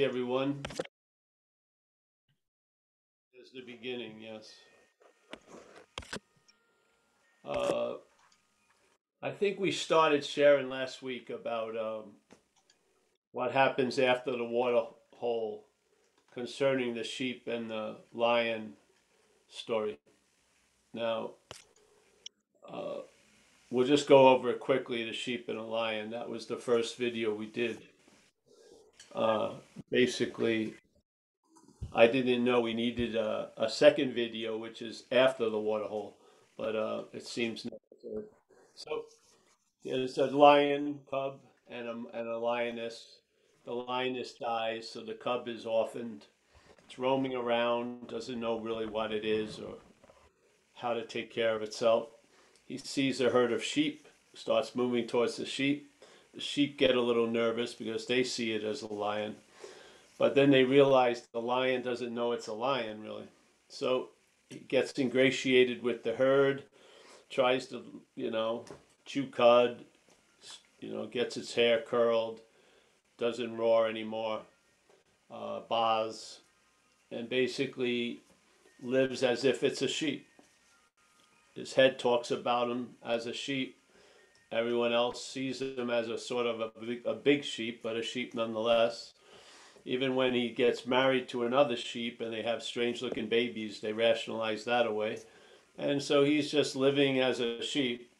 everyone. Is the beginning, yes. Uh, I think we started sharing last week about what happens after the water hole concerning the sheep and the lion story. Now, uh, we'll just go over it quickly, the sheep and the lion. That was the first video we did. Uh, Basically, I didn't know we needed a second video, which is after the water hole, but it seems necessary. So, there's a lion cub and a lioness. The lioness dies, so the cub is orphaned. It's roaming around, doesn't know really what it is or how to take care of itself. He sees a herd of sheep, starts moving towards the sheep. The sheep get a little nervous because they see it as a lion, but then they realize the lion doesn't know it's a lion really. So he gets ingratiated with the herd, tries to, chew cud, gets its hair curled, doesn't roar anymore, baas, and basically lives as if it's a sheep. His head talks about him as a sheep. Everyone else sees him as a sort of a big sheep, but a sheep nonetheless. Even when he gets married to another sheep and they have strange looking babies, they rationalize that away. And so he's just living as a sheep.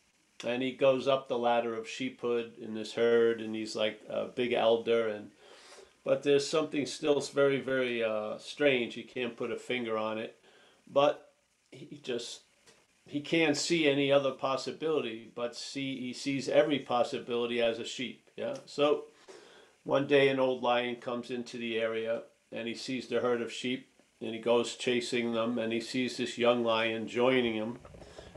And he goes up the ladder of sheephood in this herd, and he's like a big elder. But there's something still very, very strange. He can't put a finger on it, but he just he can't see any other possibility. But he sees every possibility as a sheep. Yeah. So one day, an old lion comes into the area, and he sees the herd of sheep, and he goes chasing them, and he sees this young lion joining him,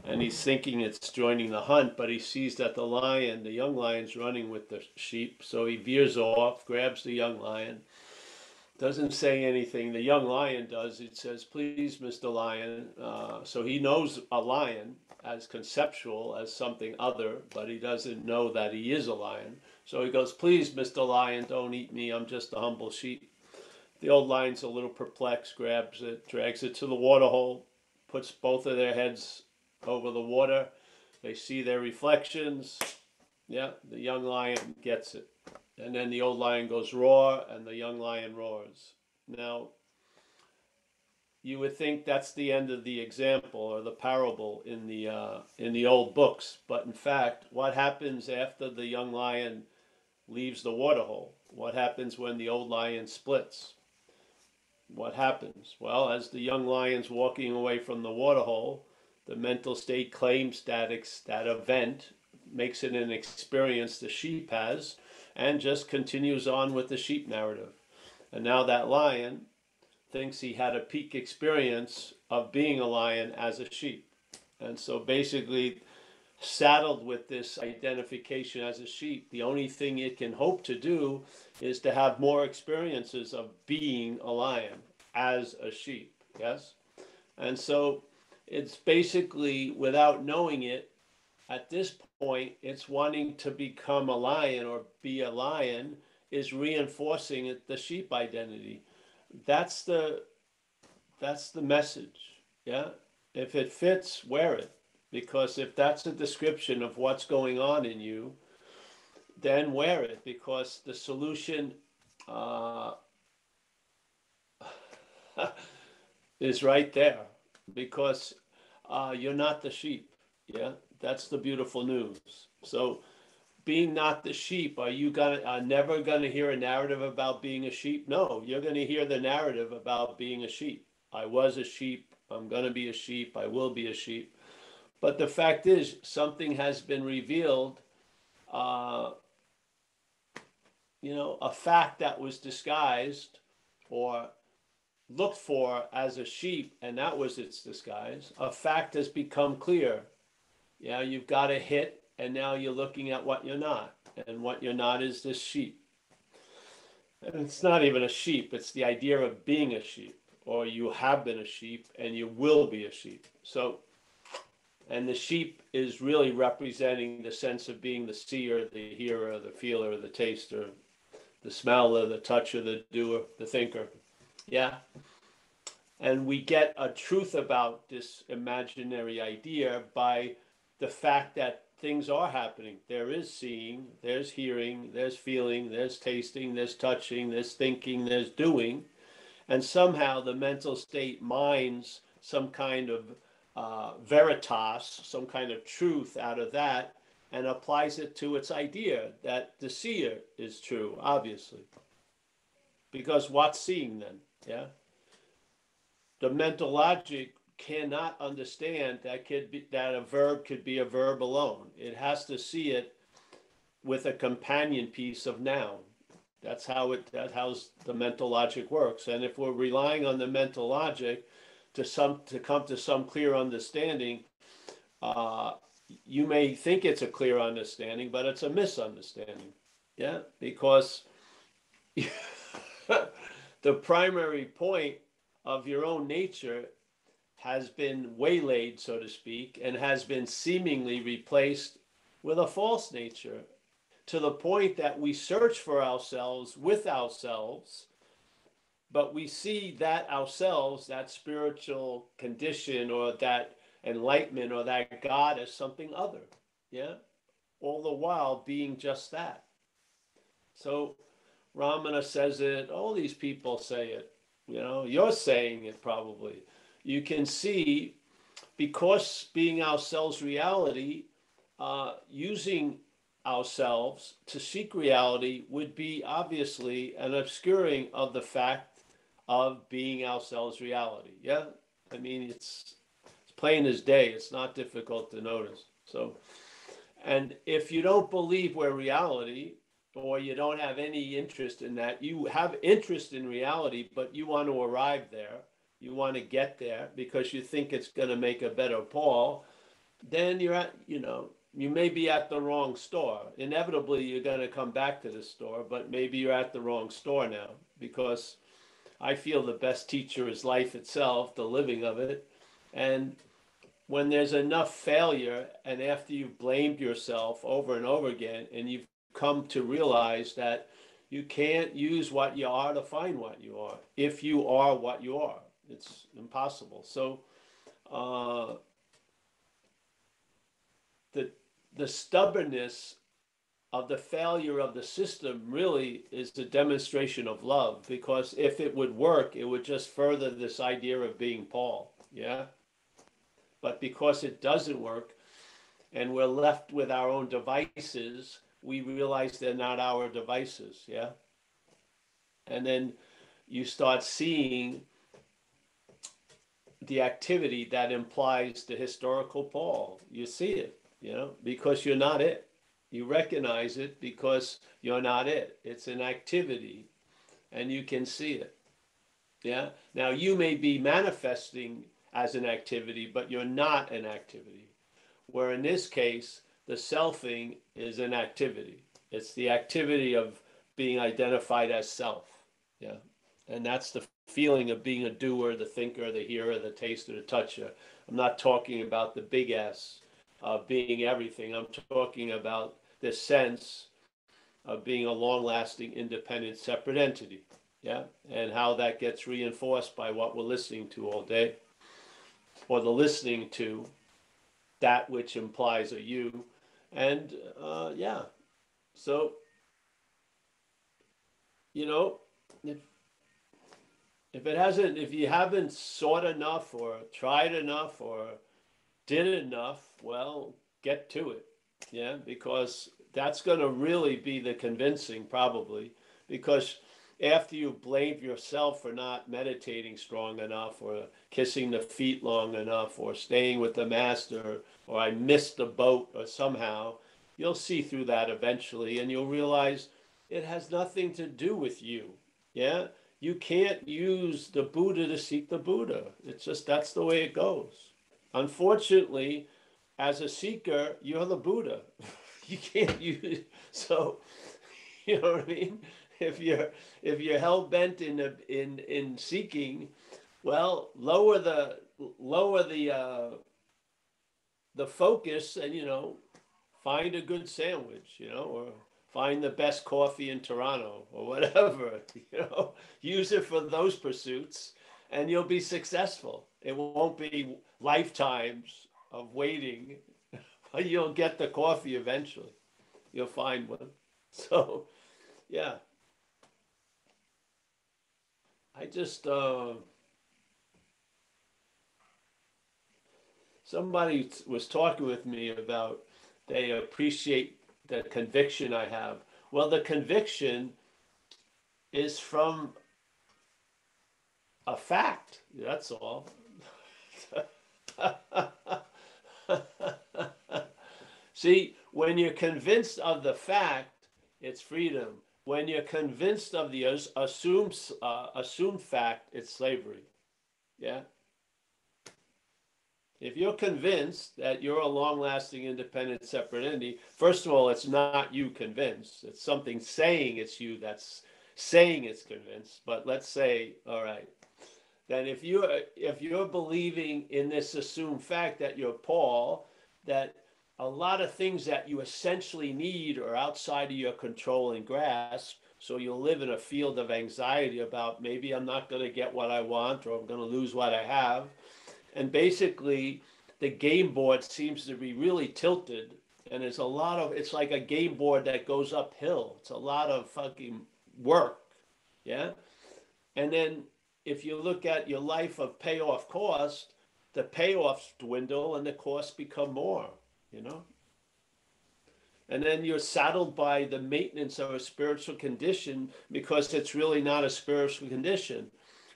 and he's thinking it's joining the hunt, but he sees that the young lion's running with the sheep, so he veers off, grabs the young lion, doesn't say anything. The young lion does. It says, "Please, Mr. Lion." So he knows a lion as conceptual, as something other, but he doesn't know that he is a lion. So he goes, "Please, Mr. Lion, don't eat me. I'm just a humble sheep." The old lion's a little perplexed, grabs it, drags it to the water hole, puts both of their heads over the water. They see their reflections. Yeah, the young lion gets it. And then the old lion goes roar, and the young lion roars. Now, you would think that's the end of the example or the parable in the old books, but in fact, what happens after the young lion leaves the water hole? What happens when the old lion splits? What happens? Well, as the young lion's walking away from the water hole, the mental state claims that event, makes it an experience the sheep has, and just continues on with the sheep narrative. And now that lion thinks he had a peak experience of being a lion as a sheep. And so basically, saddled with this identification as a sheep, the only thing it can hope to do is to have more experiences of being a lion as a sheep. Yes? And so it's basically, without knowing it, at this point, it's wanting to become a lion or be a lion is reinforcing the sheep identity. That's the that's the message. Yeah. If it fits, wear it. Because if that's a description of what's going on in you, then wear it. Because the solution uh, is right there. Because you're not the sheep. Yeah. That's the beautiful news. So, being not the sheep, are you gonna never gonna hear a narrative about being a sheep? No, you're gonna hear the narrative about being a sheep. I was a sheep. I'm gonna be a sheep. I will be a sheep. But the fact is, something has been revealed. Uh, a fact that was disguised or looked for as a sheep, and that was its disguise. A fact has become clear. Yeah, you've got a hit, and now you're looking at what you're not, and what you're not is this sheep. And it's not even a sheep, it's the idea of being a sheep, or you have been a sheep and you will be a sheep. So, and the sheep is really representing the sense of being the seer, the hearer, the feeler, the taster, the smeller, the toucher, the doer, the thinker. Yeah. And we get a truth about this imaginary idea by the fact that things are happening. There is seeing, there's hearing, there's feeling, there's tasting, there's touching, there's thinking, there's doing. And somehow the mental state mines some kind of veritas, some kind of truth out of that, and applies it to its idea that the seer is true, obviously. Because what's seeing then? Yeah. The mental logic cannot understand that a verb could be a verb alone. It has to see it with a companion piece of noun. That's how the mental logic works. And if we're relying on the mental logic to come to some clear understanding, you may think it's a clear understanding, but it's a misunderstanding. Yeah, because the primary point of your own nature has been waylaid, so to speak, and has been seemingly replaced with a false nature, to the point that we search for ourselves with ourselves, but we see that ourselves, that spiritual condition or that enlightenment or that God, as something other. Yeah. All the while being just that. So Ramana says it, all these people say it, you're saying it probably. You can see, because being ourselves reality, using ourselves to seek reality would be obviously an obscuring of the fact of being ourselves reality. Yeah, I mean, it's plain as day. It's not difficult to notice. So, and if you don't believe we're reality, or you don't have any interest in that, you have interest in reality, but you want to arrive there, you want to get there because you think it's going to make a better Paul, then you're at, you may be at the wrong store. Inevitably, you're going to come back to the store, but maybe you're at the wrong store now, because I feel the best teacher is life itself, the living of it. And when there's enough failure, and after you've blamed yourself over and over again, and you've come to realize that you can't use what you are to find what you are. If you are what you are, it's impossible. So the stubbornness of the failure of the system really is a demonstration of love, because if it would work, it would just further this idea of being Paul. Yeah. But because it doesn't work, and we're left with our own devices, we realize they're not our devices. Yeah. And then you start seeing the activity that implies the historical Paul. You see it, because you're not it. You recognize it because you're not it. It's an activity, and you can see it. Yeah. Now, you may be manifesting as an activity, but you're not an activity. Where in this case, the selfing is an activity. It's the activity of being identified as self. Yeah. And that's the feeling of being a doer, the thinker, the hearer, the taster, the toucher. I'm not talking about the big S of being everything. I'm talking about this sense of being a long-lasting, independent, separate entity. Yeah. And how that gets reinforced by what we're listening to all day, or the listening to that which implies a you. And yeah, so, if you haven't sought enough or tried enough or did enough, well, get to it. Yeah, because that's going to really be the convincing, probably, because after you blame yourself for not meditating strong enough, or kissing the feet long enough, or staying with the master, or I missed the boat, or somehow, you'll see through that eventually, and you'll realize it has nothing to do with you. Yeah, you can't use the Buddha to seek the Buddha. It's just, that's the way it goes. Unfortunately, as a seeker, you're the Buddha. You can't use, so, you know what I mean? If you're hell bent in seeking, well, lower the focus, and find a good sandwich, or Find the best coffee in Toronto or whatever, use it for those pursuits and you'll be successful. It won't be lifetimes of waiting. You'll get the coffee eventually. You'll find one. So, yeah, I just, somebody was talking with me about they appreciate the conviction I have. Well, the conviction is from a fact. That's all. See, when you're convinced of the fact, it's freedom. When you're convinced of the assumed fact, it's slavery. Yeah. If you're convinced that you're a long-lasting, independent, separate entity, first of all, it's not you convinced. It's something saying it's you that's saying it's convinced. But let's say, all right, then if you're believing in this assumed fact that you're Paul, that a lot of things that you essentially need are outside of your control and grasp, so you'll live in a field of anxiety about maybe I'm not going to get what I want or I'm going to lose what I have. And basically, the game board seems to be really tilted, and it's like a game board that goes uphill. It's a lot of fucking work, yeah. And then if you look at your life of payoff cost, the payoffs dwindle and the costs become more, you know. And then you're saddled by the maintenance of a spiritual condition because it's really not a spiritual condition.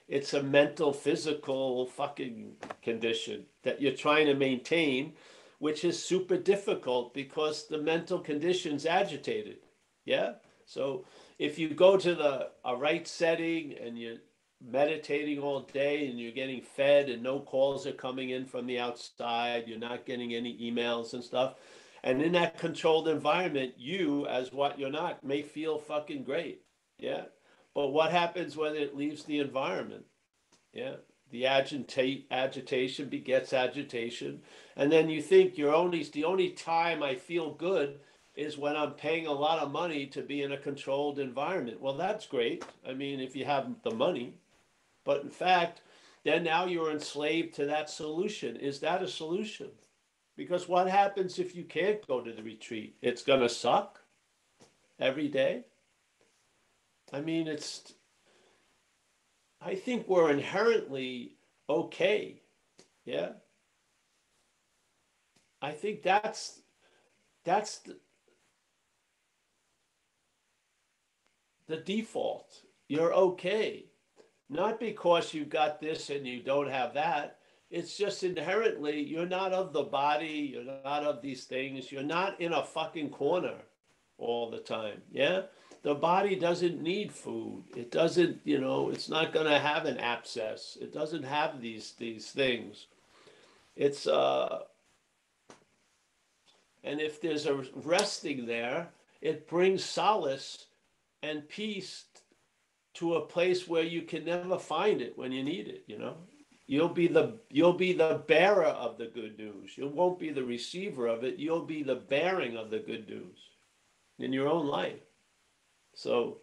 It's a mental, physical fucking condition that you're trying to maintain, which is super difficult because the mental condition's agitated. Yeah. So if you go to a right setting and you're meditating all day and you're getting fed and no calls are coming in from the outside, you're not getting any emails and stuff. And in that controlled environment, you, as what you're not, may feel fucking great. Yeah. But what happens when it leaves the environment? Yeah. The agitation begets agitation. And then you think the only time I feel good is when I'm paying a lot of money to be in a controlled environment. Well, that's great. I mean, if you have the money. But in fact, then now you're enslaved to that solution. Is that a solution? Because what happens if you can't go to the retreat? It's going to suck every day. I mean, I think we're inherently okay. Yeah. I think that's the default. You're okay. Not because you got this and you don't have that. It's just inherently you're not of the body, you're not of these things, you're not in a fucking corner all the time. Yeah? The body doesn't need food. It doesn't, it's not going to have an abscess. It doesn't have these things. It's and if there's a resting there, it brings solace and peace to a place where you can never find it when you need it. You'll be the bearer of the good news. You won't be the receiver of it. You'll be the bearing of the good news in your own life. So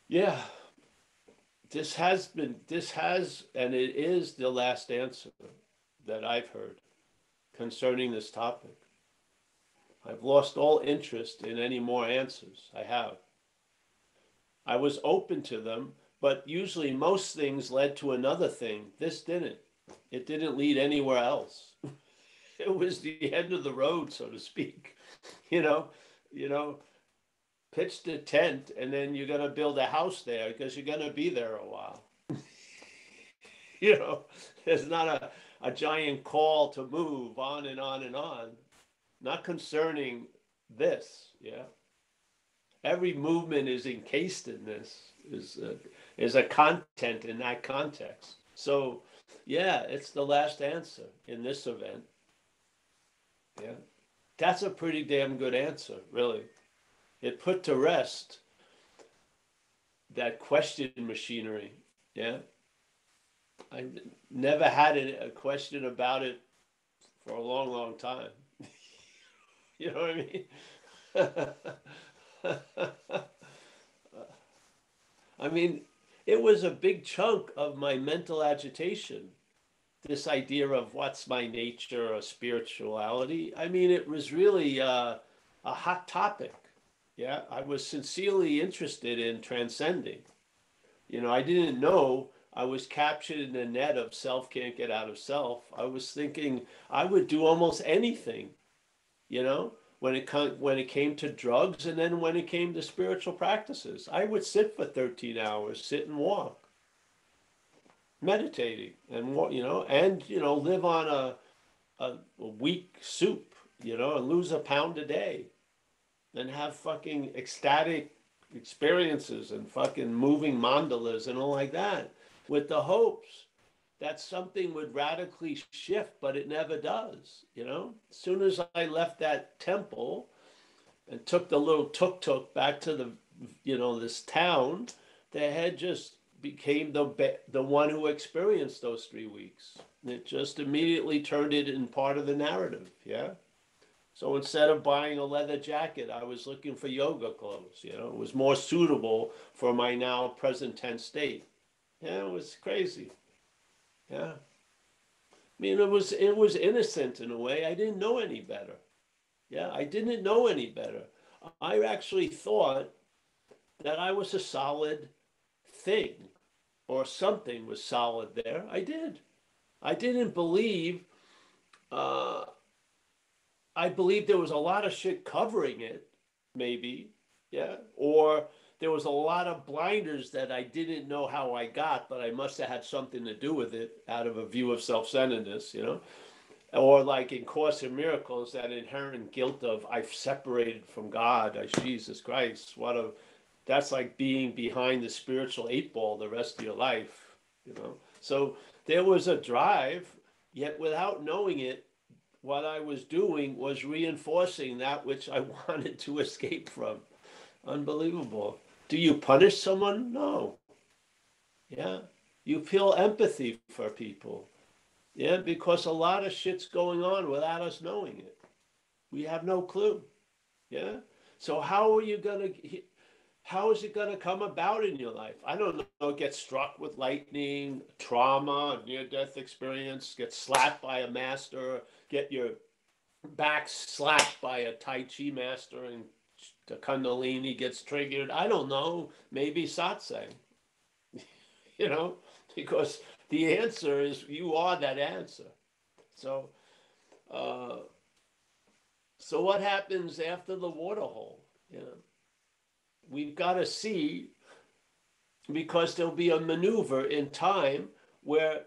yeah, and it is the last answer that I've heard concerning this topic. I've lost all interest in any more answers. I was open to them, but usually most things led to another thing. This didn't. It didn't lead anywhere else. It was the end of the road, so to speak. You know, you know, pitch the tent and then you're going to build a house there because you're going to be there a while. There's not a giant call to move on and on and on. Not concerning this, yeah. Every movement is encased in this, is a content in that context. So, yeah, it's the last answer in this event. Yeah, that's a pretty damn good answer, really. It put to rest that question machinery. Yeah, I never had a question about it for a long, long time. You know what I mean? I mean, it was a big chunk of my mental agitation, this idea of what's my nature or spirituality. I mean, it was really a hot topic. Yeah, I was sincerely interested in transcending. I didn't know I was captured in the net of self can't get out of self. I was thinking I would do almost anything, you know, when it came to drugs, and then when it came to spiritual practices. I would sit for 13 hours, sit and walk, meditating and live on a week soup, and lose a pound a day and have fucking ecstatic experiences and fucking moving mandalas and all like that, with the hopes that something would radically shift, but it never does. As soon as I left that temple and took the little tuk-tuk back to this town, the head just became the one who experienced those 3 weeks. It just immediately turned it in part of the narrative. Yeah. So instead of buying a leather jacket, I was looking for yoga clothes. It was more suitable for my now present tense state. Yeah, it was crazy. Yeah. I mean, it was innocent in a way. I didn't know any better. Yeah, I didn't know any better. I actually thought that I was a solid thing, or something was solid there. I did. I didn't believe. Uh, I believed there was a lot of shit covering it, maybe, yeah, or there was a lot of blinders that I didn't know how I got, but I must have had something to do with it out of a view of self-centeredness. Or like in Course in Miracles, that inherent guilt of I've separated from God, Jesus Christ. That's like being behind the spiritual 8 ball the rest of your life. So there was a drive, yet without knowing it, what I was doing was reinforcing that which I wanted to escape from. Unbelievable. Do you punish someone? No. Yeah. You feel empathy for people. Yeah, because a lot of shit's going on without us knowing it. We have no clue. Yeah. So how is it gonna come about in your life? I don't know. Get struck with lightning, trauma, near-death experience, get slapped by a master, get your back slapped by a Tai Chi master, and the Kundalini gets triggered. I don't know. Maybe satsang, you know, because the answer is you are that answer. So, uh, so what happens after the waterhole? You know, we've got to see, because there'll be a maneuver in time where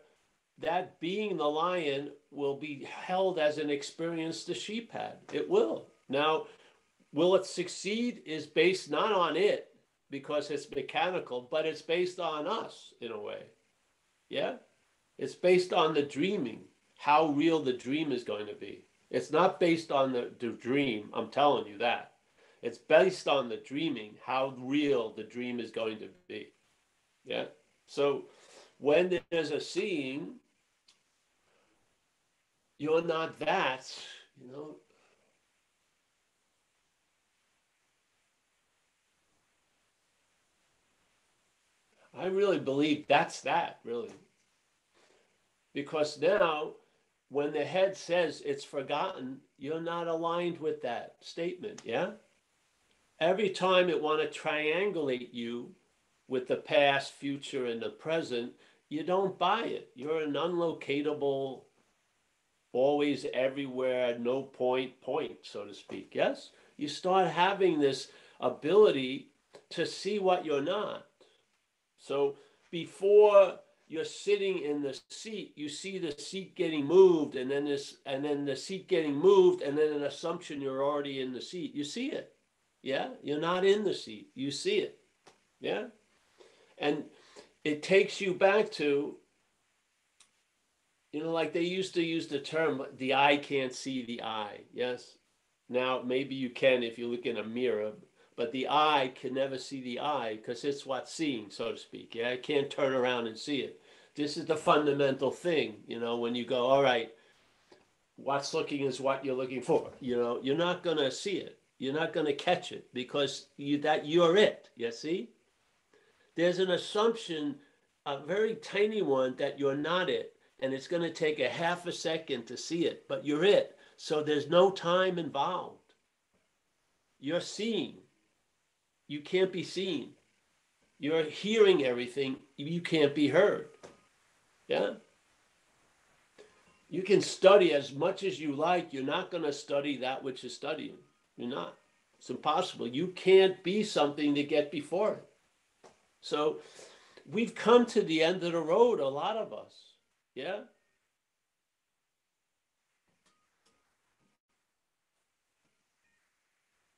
that being the lion will be held as an experience the sheep had. It will. Now, will it succeed is based not on it because it's mechanical, but it's based on us in a way. Yeah? It's based on the dreaming, how real the dream is going to be. It's not based on the dream, I'm telling you that. It's based on the dreaming, how real the dream is going to be. Yeah? So when there's a seeing, you're not that. I really believe that's that, really. Because now, when the head says it's forgotten, you're not aligned with that statement, yeah? Every time it want to triangulate you with the past, future, and the present, you don't buy it. You're an unlocatable, always everywhere, no point, so to speak, yes? You start having this ability to see what you're not. So before you're sitting in the seat, you see the seat getting moved, and then the seat getting moved, and then an assumption you're already in the seat. You see it. Yeah? You're not in the seat. You see it. Yeah? And it takes you back to, like they used to use the term, the eye can't see the eye. Yes? Now, maybe you can if you look in a mirror, but the eye can never see the eye because it's what's seeing, so to speak. Yeah, it can't turn around and see it. This is the fundamental thing, when you go, all right, what's looking is what you're looking for. You're not going to see it. You're not going to catch it because you're it. You see? There's an assumption, a very tiny one, that you're not it. And it's going to take a half a second to see it, but you're it. So there's no time involved. You're seeing. You can't be seen. You're hearing everything. You can't be heard. Yeah? You can study as much as you like. You're not going to study that which is studying. You're not. It's impossible. You can't be something to get before it. So we've come to the end of the road, a lot of us. Yeah?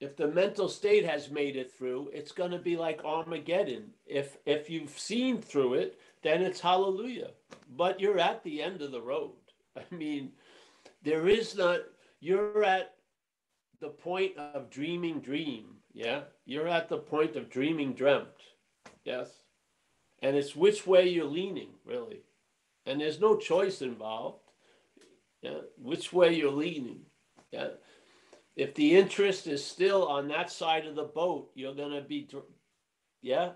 If the mental state has made it through, it's going to be like Armageddon. If you've seen through it, then it's hallelujah. But you're at the end of the road. I mean, there is not, you're at the point of dreaming dream. Yeah? You're at the point of dreaming dreamt. Yes? And it's which way you're leaning, really. And there's no choice involved. Yeah? Which way you're leaning. Yeah? If the interest is still on that side of the boat, you're going to be, yeah,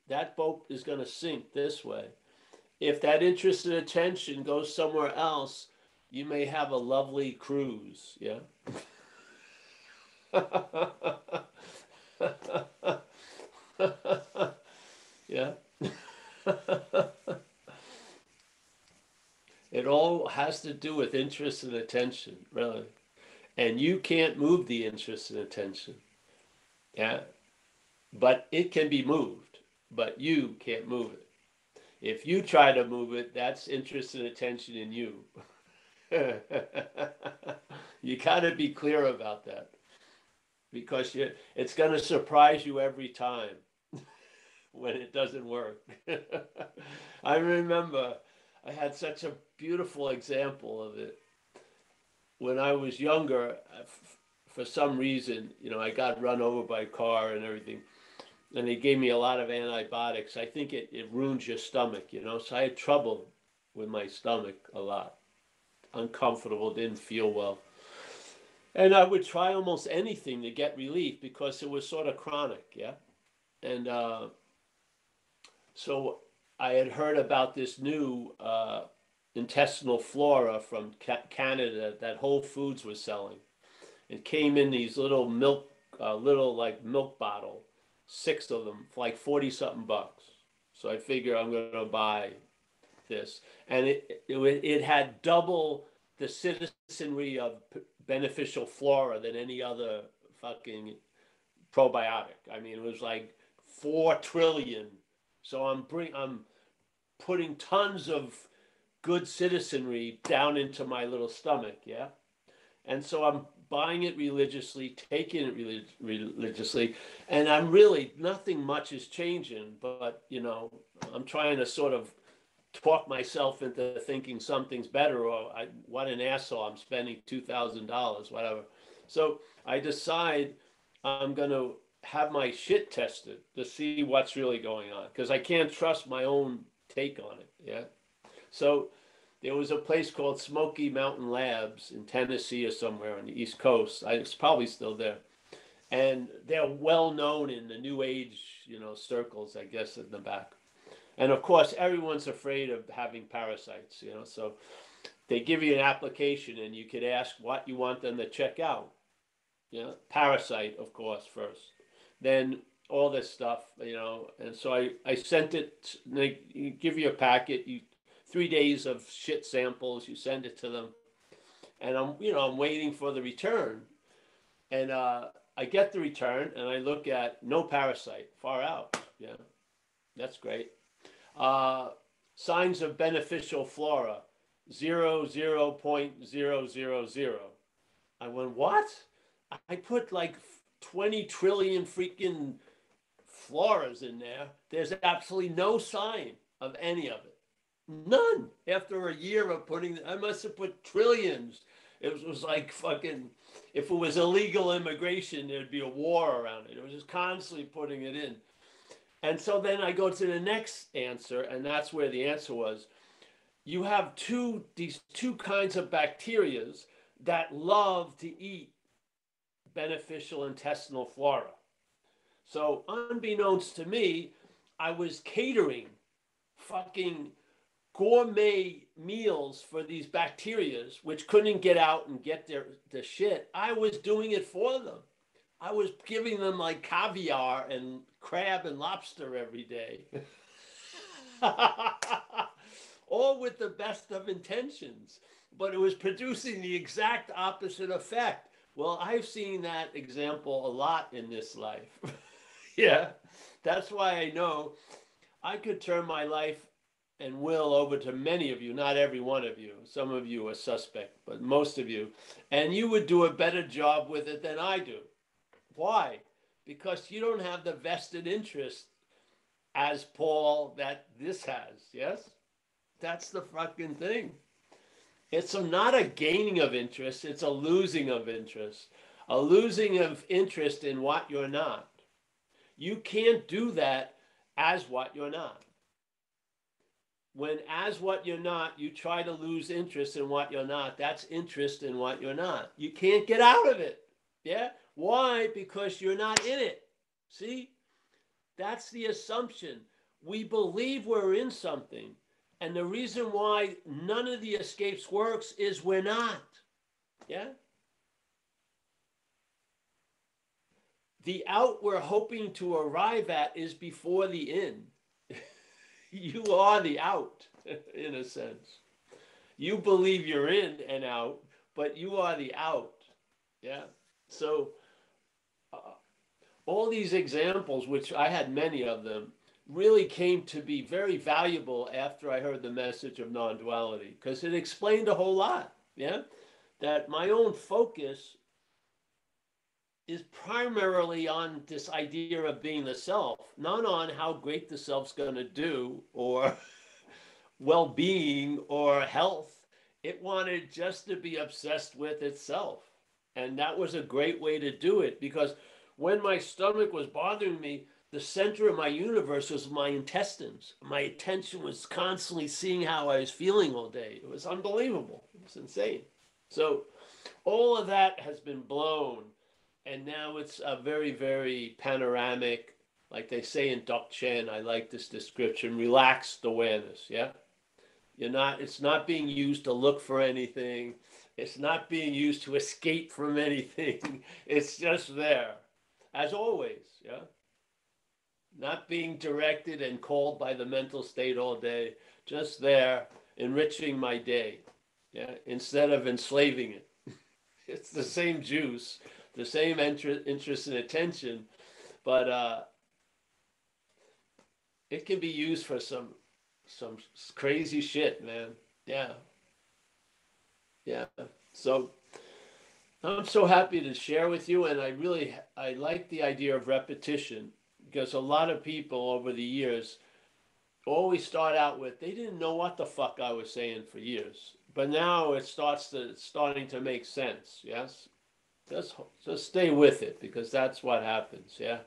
that boat is going to sink this way. If that interest and attention goes somewhere else, you may have a lovely cruise, yeah? Yeah? It all has to do with interest and attention, really. And you can't move the interest and attention. Yeah? But it can be moved, but you can't move it. If you try to move it, that's interest and attention in you. You got to be clear about that because it's going to surprise you every time when it doesn't work. I remember I had such a beautiful example of it. When I was younger, for some reason, I got run over by a car and everything. And they gave me a lot of antibiotics. I think it ruins your stomach, So I had trouble with my stomach a lot. Uncomfortable, didn't feel well. And I would try almost anything to get relief because it was sort of chronic, yeah? And so I had heard about this new intestinal flora from Canada that Whole Foods was selling. It came in these little milk bottle, 6 of them for like 40 something bucks. So I figure I'm going to buy this. And it had double the citizenry of beneficial flora than any other fucking probiotic. I mean, it was like 4 trillion. So I'm putting tons of good citizenry down into my little stomach, yeah? And so I'm buying it religiously, taking it religiously, and I'm really, nothing much is changing, but, I'm trying to sort of talk myself into thinking something's better, or what an asshole, I'm spending $2,000, whatever. So I decide I'm going to have my shit tested to see what's really going on, because I can't trust my own take on it, yeah? So there was a place called Smoky Mountain Labs in Tennessee or somewhere on the East Coast. It's probably still there. And they're well known in the New Age, circles, I guess, in the back. And of course, everyone's afraid of having parasites, So they give you an application and you could ask what you want them to check out. Parasite, of course, first. Then all this stuff, And so I sent it. They give you a packet. 3 days of shit samples. You send it to them, and I'm waiting for the return, and I get the return, and I look at no parasite, far out. Yeah, that's great. Signs of beneficial flora, 0.000. I went, what? I put like 20 trillion freaking floras in there. There's absolutely no sign of any of it. None. After a year of putting, I must have put trillions. It was like fucking, if it was illegal immigration, there'd be a war around it. It was just constantly putting it in. And so then I go to the next answer, and that's where the answer was. You have these two kinds of bacterias that love to eat beneficial intestinal flora. So unbeknownst to me, I was catering fucking gourmet meals for these bacterias, which couldn't get out and get their shit. I was doing it for them. I was giving them like caviar and crab and lobster every day. All with the best of intentions, but it was producing the exact opposite effect. Well, I've seen that example a lot in this life. Yeah, that's why I know I could turn my life and will over to many of you, not every one of you. Some of you are suspect, but most of you. And you would do a better job with it than I do. Why? Because you don't have the vested interest as Paul that this has. Yes? That's the fucking thing. It's not a gaining of interest, it's a losing of interest. A losing of interest in what you're not. You can't do that as what you're not. When as what you're not, you try to lose interest in what you're not, that's interest in what you're not. You can't get out of it. Yeah? Why? Because you're not in it. See? That's the assumption. We believe we're in something. And the reason why none of the escapes works is we're not. Yeah? The out we're hoping to arrive at is before the in. You are the out, in a sense. You believe you're in and out, but you are the out. Yeah? So, all these examples, which I had many of them, really came to be very valuable after I heard the message of non-duality, because it explained a whole lot. Yeah? That my own focus is primarily on this idea of being the self, not on how great the self's going to do or well-being or health. It wanted just to be obsessed with itself. And that was a great way to do it, because when my stomach was bothering me, the center of my universe was my intestines. My attention was constantly seeing how I was feeling all day. It was unbelievable. It was insane. So all of that has been blown. And now it's a very, very panoramic, like they say in Dzogchen, I like this description, relaxed awareness, yeah? It's not being used to look for anything. It's not being used to escape from anything. It's just there, as always, yeah? Not being directed and called by the mental state all day, just there, enriching my day, yeah? Instead of enslaving it. It's the same juice, the same interest and attention, but it can be used for some crazy shit, man. Yeah, yeah. So I'm so happy to share with you, and I like the idea of repetition, because a lot of people over the years always start out with they didn't know what the fuck I was saying for years, but now it's starting to make sense. Yes. Just stay with it, because that's what happens, yeah?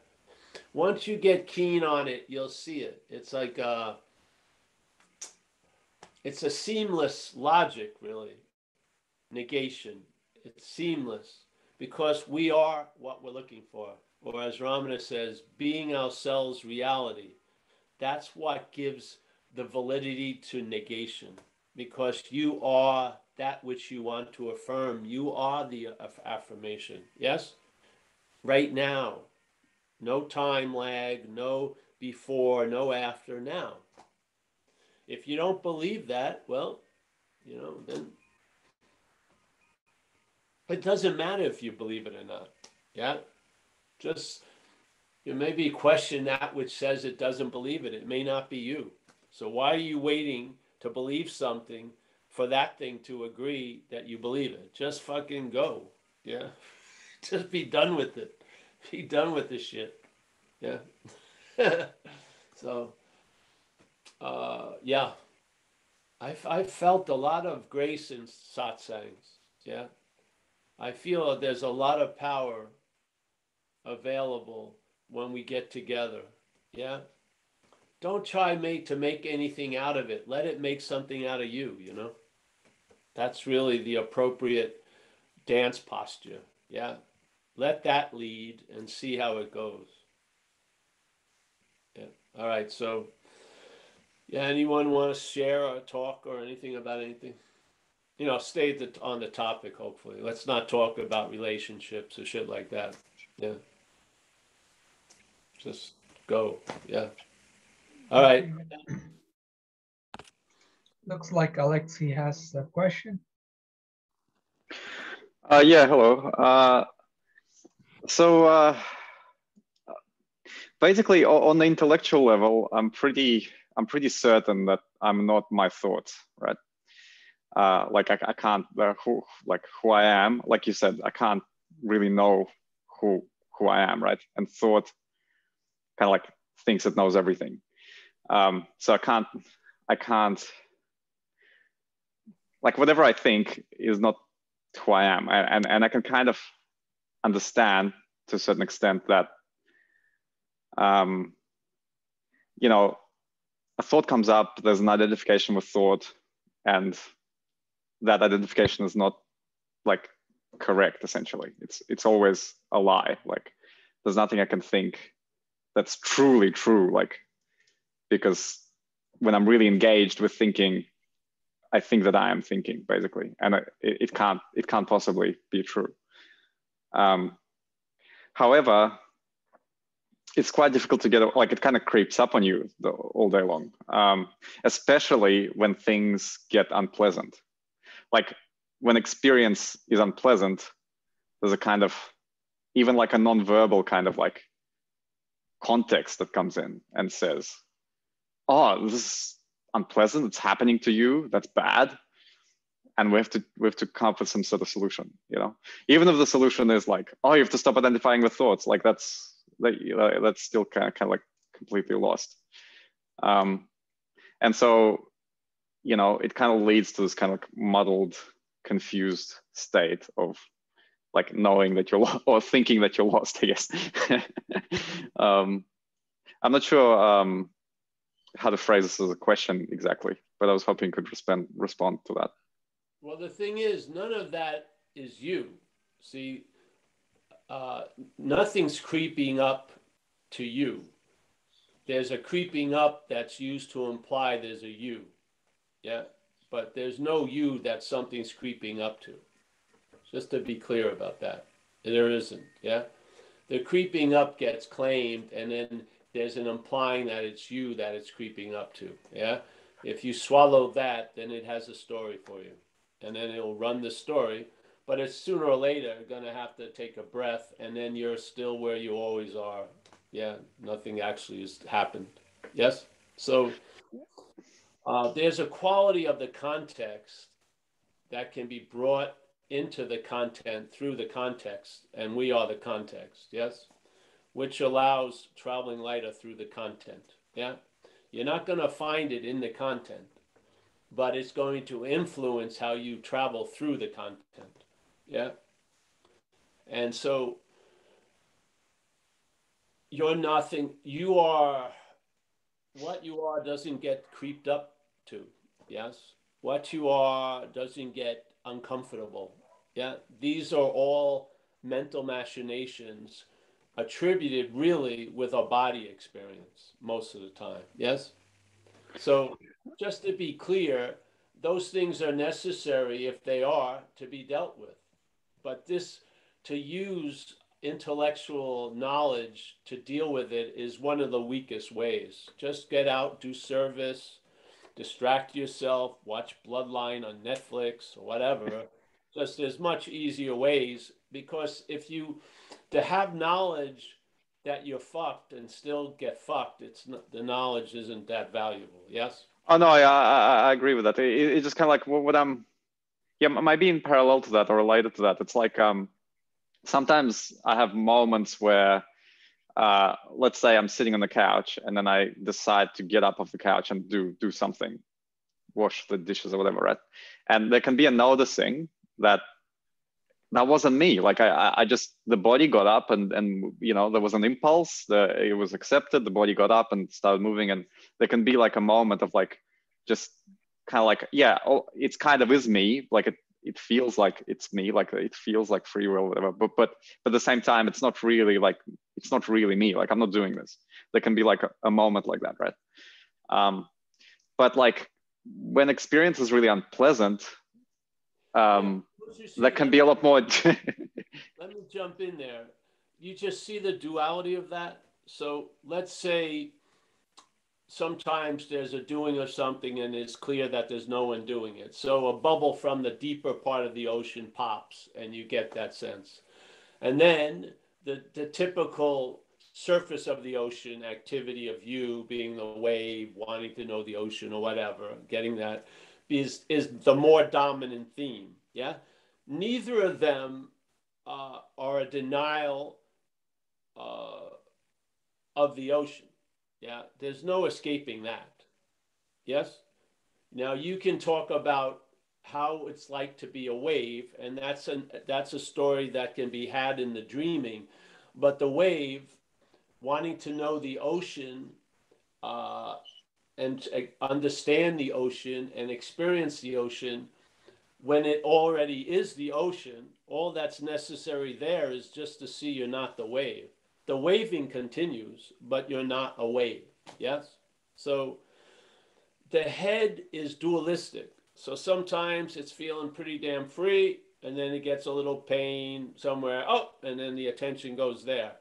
Once you get keen on it, you'll see it. It's like it's a seamless logic, really. Negation. It's seamless, because we are what we're looking for. Or as Ramana says, being ourselves reality. That's what gives the validity to negation, because you are that which you want to affirm. You are the affirmation. Yes? Right now. No time lag, no before, no after, now. If you don't believe that, well, then it doesn't matter if you believe it or not. Yeah? Just maybe question that which says it doesn't believe it. It may not be you. So why are you waiting to believe something for that thing to agree that you believe it? Just fucking go. Yeah? Just be done with it. Be done with this shit. Yeah. So, yeah. I've felt a lot of grace in satsangs. Yeah. I feel that there's a lot of power available when we get together. Yeah. Don't try to make anything out of it. Let it make something out of you, That's really the appropriate dance posture. Yeah. let that lead and see how it goes. Yeah. All right. So, yeah, anyone want to share or talk or anything about anything? Stay on the topic, hopefully. Let's not talk about relationships or shit like that. Yeah. Just go. Yeah. All right. Okay. Looks like Alexi has a question. Yeah, hello. So basically, on the intellectual level, I'm pretty certain that I'm not my thoughts, right? Like I can't who I am. Like you said, I can't really know who I am, right? And thought kind of like thinks it knows everything. So I can't like whatever I think is not who I am, and I can kind of understand to a certain extent that um, you know, a thought comes up, there's an identification with thought, and that identification is not like correct. Essentially, it's always a lie. Like there's nothing I can think that's truly true. Like because when I'm really engaged with thinking, I think that I am thinking basically, and it can't possibly be true. Um, however, it's quite difficult to get, like it kind of creeps up on you all day long, especially when things get unpleasant. Like when experience is unpleasant, there's a kind of, even like a non-verbal kind of like context that comes in and says, oh, this is unpleasant, it's happening to you, that's bad. And we have to come up with some sort of solution, even if the solution is like, oh, you have to stop identifying with thoughts, like that's still kind of like completely lost. And so, it kind of leads to this kind of muddled, confused state of like knowing that you're or thinking that you're lost, I guess. I'm not sure how to phrase this as a question exactly, but I was hoping you could respond to that. Well, the thing is, none of that is you. See, uh, nothing's creeping up to you. There's a creeping up that's used to imply there's a you. Yeah. But there's no you that something's creeping up to. Just to be clear about that. There isn't. Yeah. The creeping up gets claimed, and then there's an implying that it's you that it's creeping up to. Yeah. If you swallow that, then it has a story for you. And then it'll run the story. But it's sooner or later going to have to take a breath, and then you're still where you always are. Yeah, nothing actually has happened. Yes? So there's a quality of the context that can be brought into the content through the context, and we are the context. Yes? Which allows traveling lighter through the content. Yeah? You're not going to find it in the content, but it's going to influence how you travel through the content. Yeah? And so you're nothing, you are, what you are doesn't get creeped up to. Yes? What you are doesn't get uncomfortable. Yeah? These are all mental machinations attributed really with our body experience most of the time. Yes? So just to be clear, those things are necessary if they are to be dealt with. But this, to use intellectual knowledge to deal with it, is one of the weakest ways. Just get out, do service, distract yourself, watch Bloodline on Netflix or whatever. Just there's much easier ways, because if you, to have knowledge that you're fucked and still get fucked, it's not, the knowledge isn't that valuable. Yes. Oh no, I agree with that. It's just kind of like what I'm, yeah, might be in parallel to that or related to that. It's like sometimes I have moments where let's say I'm sitting on the couch and then I decide to get up off the couch and do something, wash the dishes or whatever, right? And there can be a noticing that wasn't me. Like I just, the body got up and there was an impulse, it was accepted, the body got up and started moving, and there can be like a moment of like just kind of like, yeah, oh, it's kind of is me, like it feels like it's me, like it feels like free will, whatever. But at the same time, it's not really me. Like I'm not doing this. There can be like a moment like that, right? But like when experience is really unpleasant, that can be a lot more. Let me jump in there. You just see the duality of that. So let's say sometimes there's a doing of something and it's clear that there's no one doing it. So a bubble from the deeper part of the ocean pops and you get that sense. And then the typical surface of the ocean activity of you being the wave, wanting to know the ocean or whatever, getting that is the more dominant theme. Yeah. Neither of them are a denial uh, of the ocean. Yeah. There's no escaping that. Yes. Now you can talk about how it's like to be a wave, and that's a story that can be had in the dreaming. But the wave wanting to know the ocean uh, and understand the ocean and experience the ocean when it already is the ocean, all that's necessary there is just to see you're not the wave. The waving continues, but you're not a wave. Yes? So the head is dualistic. So sometimes it's feeling pretty damn free, and then it gets a little pain somewhere. Oh, and then the attention goes there.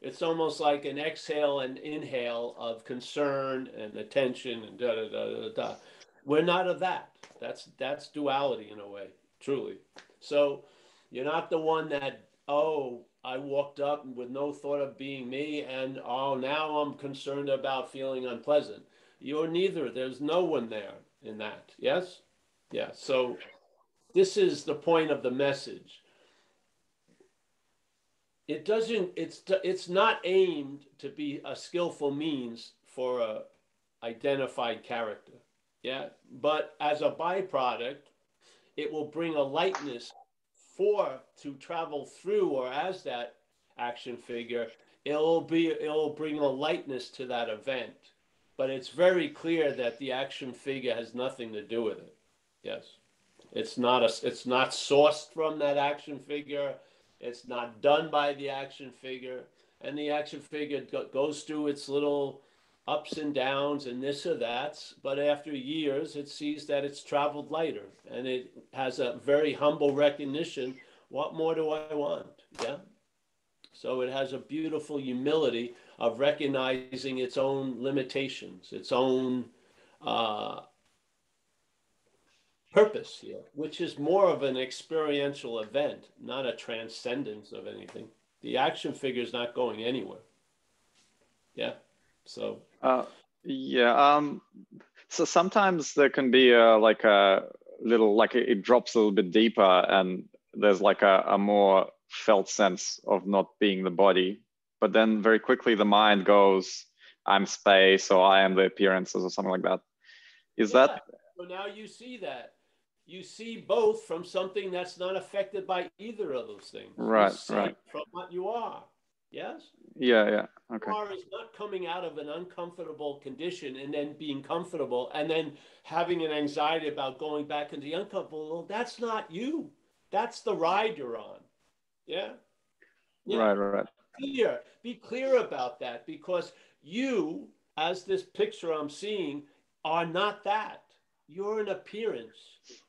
It's almost like an exhale and inhale of concern and attention and da da da da da. We're not of that. That's duality in a way, truly. So you're not the one that, oh, I walked up with no thought of being me, and oh, now I'm concerned about feeling unpleasant. You're neither. There's no one there in that. Yes? Yeah. So this is the point of the message. It doesn't, it's not aimed to be a skillful means for a identified character. Yeah. But as a byproduct, it will bring a lightness for to travel through or as that action figure. It'll bring a lightness to that event. But it's very clear that the action figure has nothing to do with it. Yes. It's not sourced from that action figure. It's not done by the action figure. And the action figure goes through its little ups and downs and this or that. But after years, it sees that it's traveled lighter and it has a very humble recognition. What more do I want? Yeah. So it has a beautiful humility of recognizing its own limitations, its own uh, purpose here, which is more of an experiential event, not a transcendence of anything. The action figure is not going anywhere. Yeah. So. Yeah. So sometimes there can be like a little, like it drops a little bit deeper, and there's like a more felt sense of not being the body. But then very quickly the mind goes, I'm space, or I am the appearances, or something like that. Is that? So now you see that. You see both from something that's not affected by either of those things. Right, you see right. from what you are. Yes? Yeah, yeah. Okay. You are is not coming out of an uncomfortable condition and then being comfortable and then having an anxiety about going back into the uncomfortable. Well, that's not you. That's the ride you're on. Yeah? Yeah. Right. Be clear about that, because you, as this picture I'm seeing, are not that. You're an appearance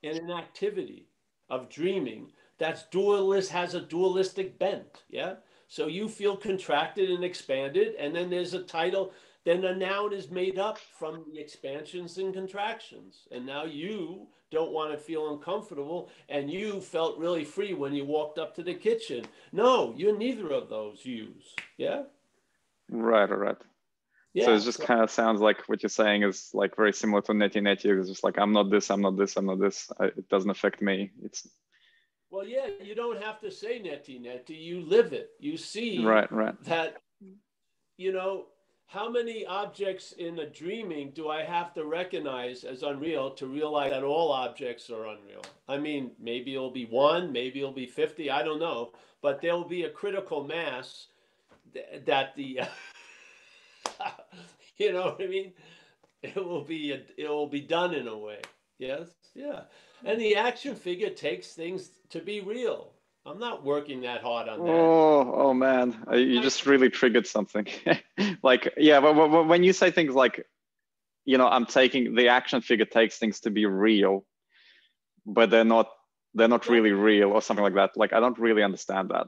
and an activity of dreaming that's dualist, has a dualistic bent. Yeah. So you feel contracted and expanded, and then there's a title. Then a noun is made up from the expansions and contractions. And now you don't want to feel uncomfortable, and you felt really free when you walked up to the kitchen. No, you're neither of those yous. Yeah? Right. Yeah. So it just kind of sounds like what you're saying is like very similar to neti. It's just like, I'm not this. It doesn't affect me. It's. Well, yeah, you don't have to say neti. You live it. You see Right. that, how many objects in a dreaming do I have to recognize as unreal to realize that all objects are unreal? I mean, maybe it'll be one, maybe it'll be 50, I don't know. But there'll be a critical mass that the, you know what I mean? It will be done in a way. Yes, yeah. And the action figure takes things to be real. I'm not working that hard on that. Oh man, you just really triggered something. Like, yeah, when you say things like, you know, I'm taking the action figure takes things to be real, but they're not really real or something like that. Like, I don't really understand that.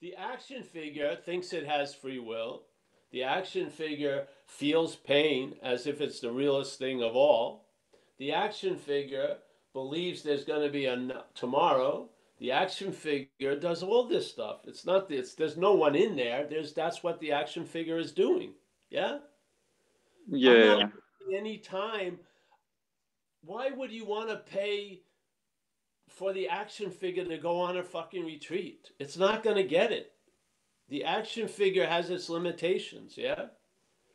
The action figure thinks it has free will. The action figure feels pain as if it's the realest thing of all. The action figure believes there's going to be a tomorrow. The action figure does all this stuff. It's not this. There's no one in there. That's what the action figure is doing. Yeah. I'm not Yeah, wasting any time. Why would you want to pay for the action figure to go on a fucking retreat? It's not going to get it. The action figure has its limitations, yeah?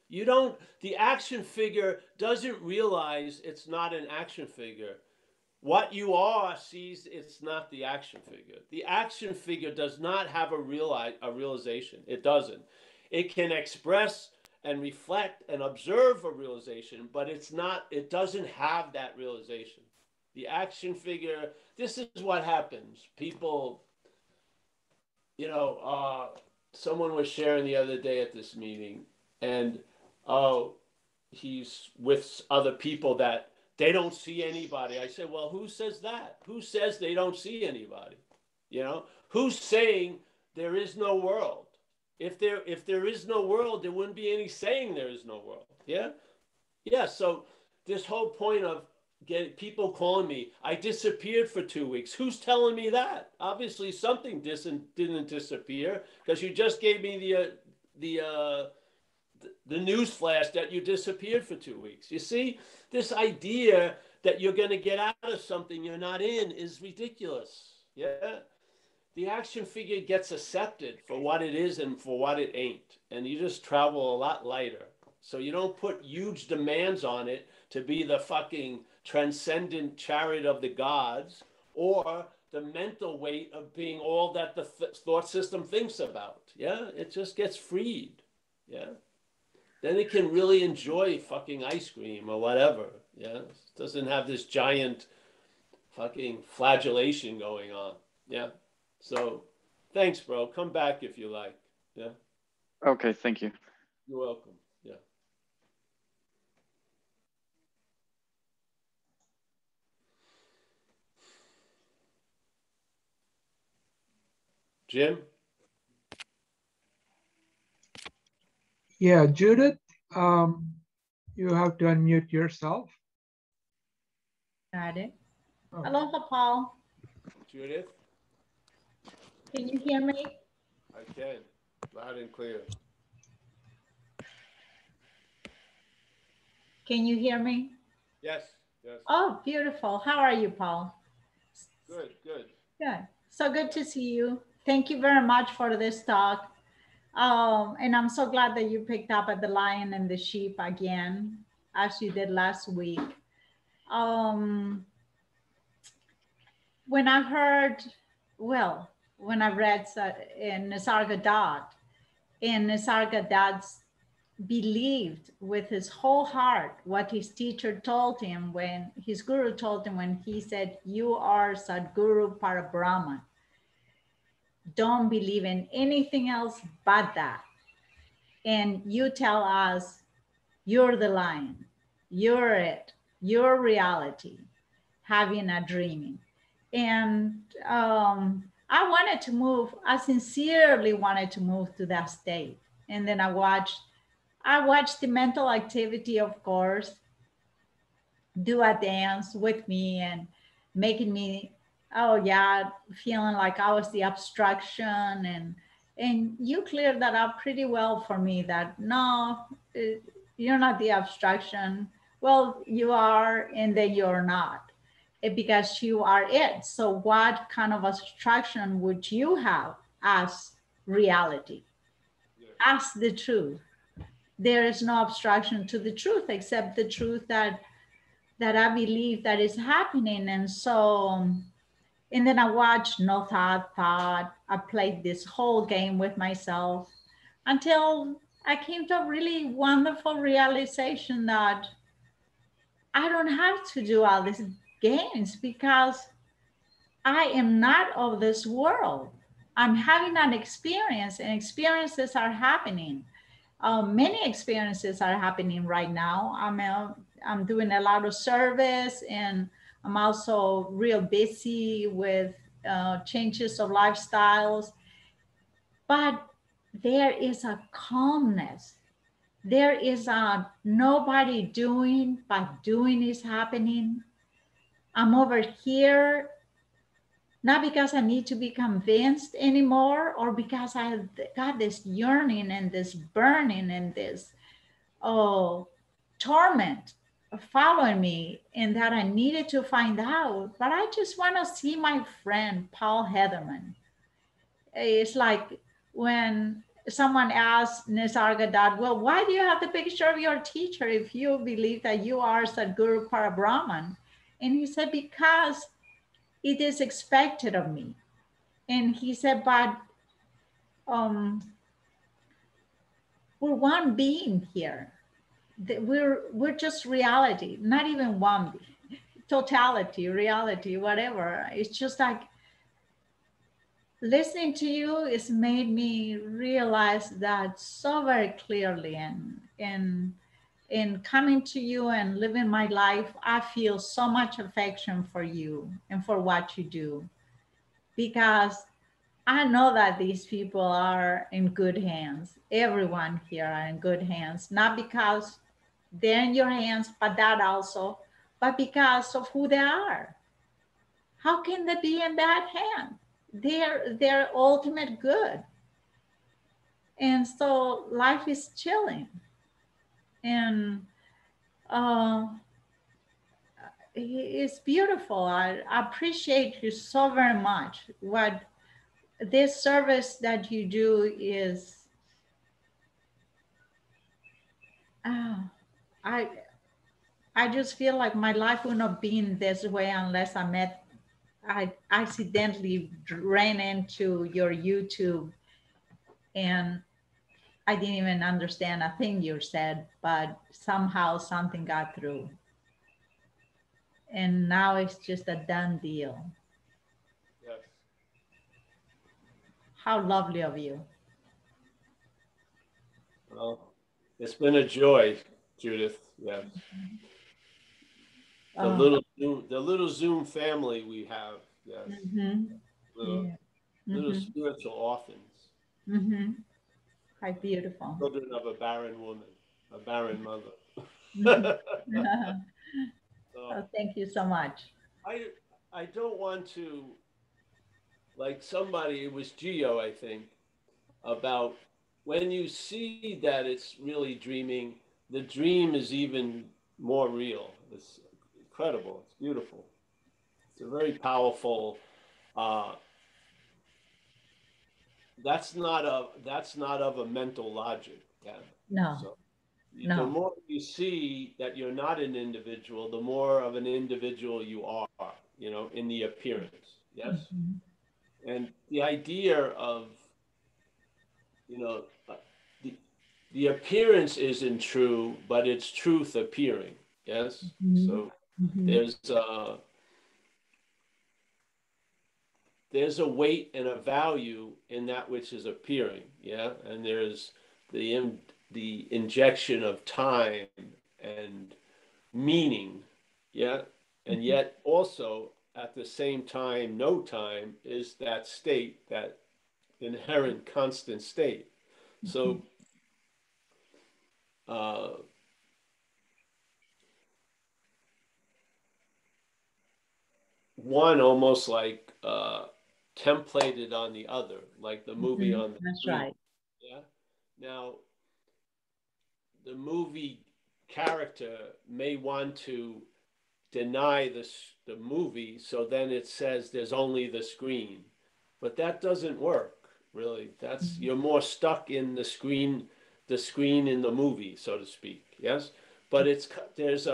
You don't, the action figure doesn't realize it's not an action figure. What you are sees it's not the action figure. The action figure does not have a realization. It doesn't. It can express and reflect and observe a realization, but it doesn't have that realization. The action figure, this is what happens. People, you know, someone was sharing the other day at this meeting, and oh, he's with other people that they don't see anybody. I said, well, who says that? Who says they don't see anybody? You know, who's saying there is no world? If there is no world, there wouldn't be any saying there is no world. Yeah, yeah. So this whole point of getting people calling me, I disappeared for 2 weeks. Who's telling me that? Obviously, something didn't disappear because you just gave me the news flash that you disappeared for 2 weeks. You see, this idea that you're going to get out of something you're not in is ridiculous. Yeah. The action figure gets accepted for what it is and for what it ain't. And you just travel a lot lighter. So you don't put huge demands on it to be the fucking transcendent chariot of the gods or the mental weight of being all that the thought system thinks about. Yeah. It just gets freed. Yeah. Then it can really enjoy fucking ice cream or whatever. Yeah. It doesn't have this giant fucking flagellation going on. Yeah. So thanks, bro. Come back if you like. Yeah. okay, thank you. You're welcome. Yeah. Jim? Yeah, Judith, you have to unmute yourself. Got it. Oh. Aloha, Paul. Judith? Can you hear me? I can. Loud and clear. Can you hear me? Yes. Yes. Oh, beautiful. How are you, Paul? Good. Good. Good. So good to see you. Thank you very much for this talk. And I'm so glad that you picked up at the lion and the sheep again, as you did last week. When I heard, well, when I read in Nisargadatta, and Nisargadatta believed with his whole heart what his teacher told him when his guru told him when he said, you are Sadguru Parabrahman. Don't believe in anything else but that. And you tell us you're the lion, you're it, your reality, having a dreaming. And I wanted to move, I sincerely wanted to move to that state. And then I watched the mental activity, of course, do a dance with me and making me, oh yeah, feeling like I was the obstruction. And you cleared that up pretty well for me that no, you're not the obstruction. Well, you are, and then you're not. Because you are it. So what kind of obstruction would you have as reality, as the truth? There is no obstruction to the truth except the truth that I believe that is happening. And so, and then I watched No Thought. I played this whole game with myself until I came to a really wonderful realization that I don't have to do all these games because I am not of this world. I'm having an experience, and experiences are happening. Many experiences are happening right now. I'm doing a lot of service, and I'm also real busy with changes of lifestyles. But there is a calmness. There is a nobody doing, but doing is happening. I'm over here not because I need to be convinced anymore, or because I have got this yearning and this burning and this oh torment following me, and that I needed to find out. But I just want to see my friend Paul Hedderman. It's like when someone asked Nisargadatta, well, why do you have the picture of your teacher if you believe that you are Sadhguru Parabrahman? And he said, because it is expected of me. And he said, but we're one being here. We're just reality, not even one being. Totality, reality, whatever. It's just like listening to you has made me realize that so very clearly, and in coming to you and living my life, I feel so much affection for you and for what you do, because I know that these people are in good hands. Everyone here are in good hands, not because they're in your hands, but that also, but because of who they are. How can they be in bad hands? They're ultimate good. And so life is chilling. And uh, it's beautiful. I appreciate you so very much. What this service that you do is, oh, I I just feel like my life would not have been this way unless I accidentally ran into your YouTube, and I didn't even understand a thing you said, but somehow something got through. And now it's just a done deal. Yes. How lovely of you. Well, it's been a joy, Judith. Yes. Oh, The little Zoom family we have. Yes. mm-hmm. Little, Yeah. little Mm-hmm. spiritual orphans, Mm-hmm. How beautiful. children of a barren woman, a barren mother. Mhm. So Oh, thank you so much. I I don't want to, like somebody, it was Geo, I think, about when you see that it's really dreaming, the dream is even more real. It's incredible. It's beautiful. It's a very powerful. Uh, that's not of a mental logic. Yeah. No, So the no. more you see that you're not an individual, the more of an individual you are. You know, in the appearance. Yes. Mhm. And the idea of you know the the appearance isn't true, but it's truth appearing. Yes. Mhm. So Mhm. there's uh, there's a weight and a value in that which is appearing. Yeah, and there's the injection of time and meaning. Yeah, and yet also at the same time, no time is that state, that inherent constant state. So uh, one almost like templated on the other, like the movie Mhm. on the That's screen. right. Yeah. Now, the movie character may want to deny the movie, so then it says there's only the screen, but that doesn't work really. That's Mhm. you're more stuck in the screen in the movie, so to speak. Yes, but it's there's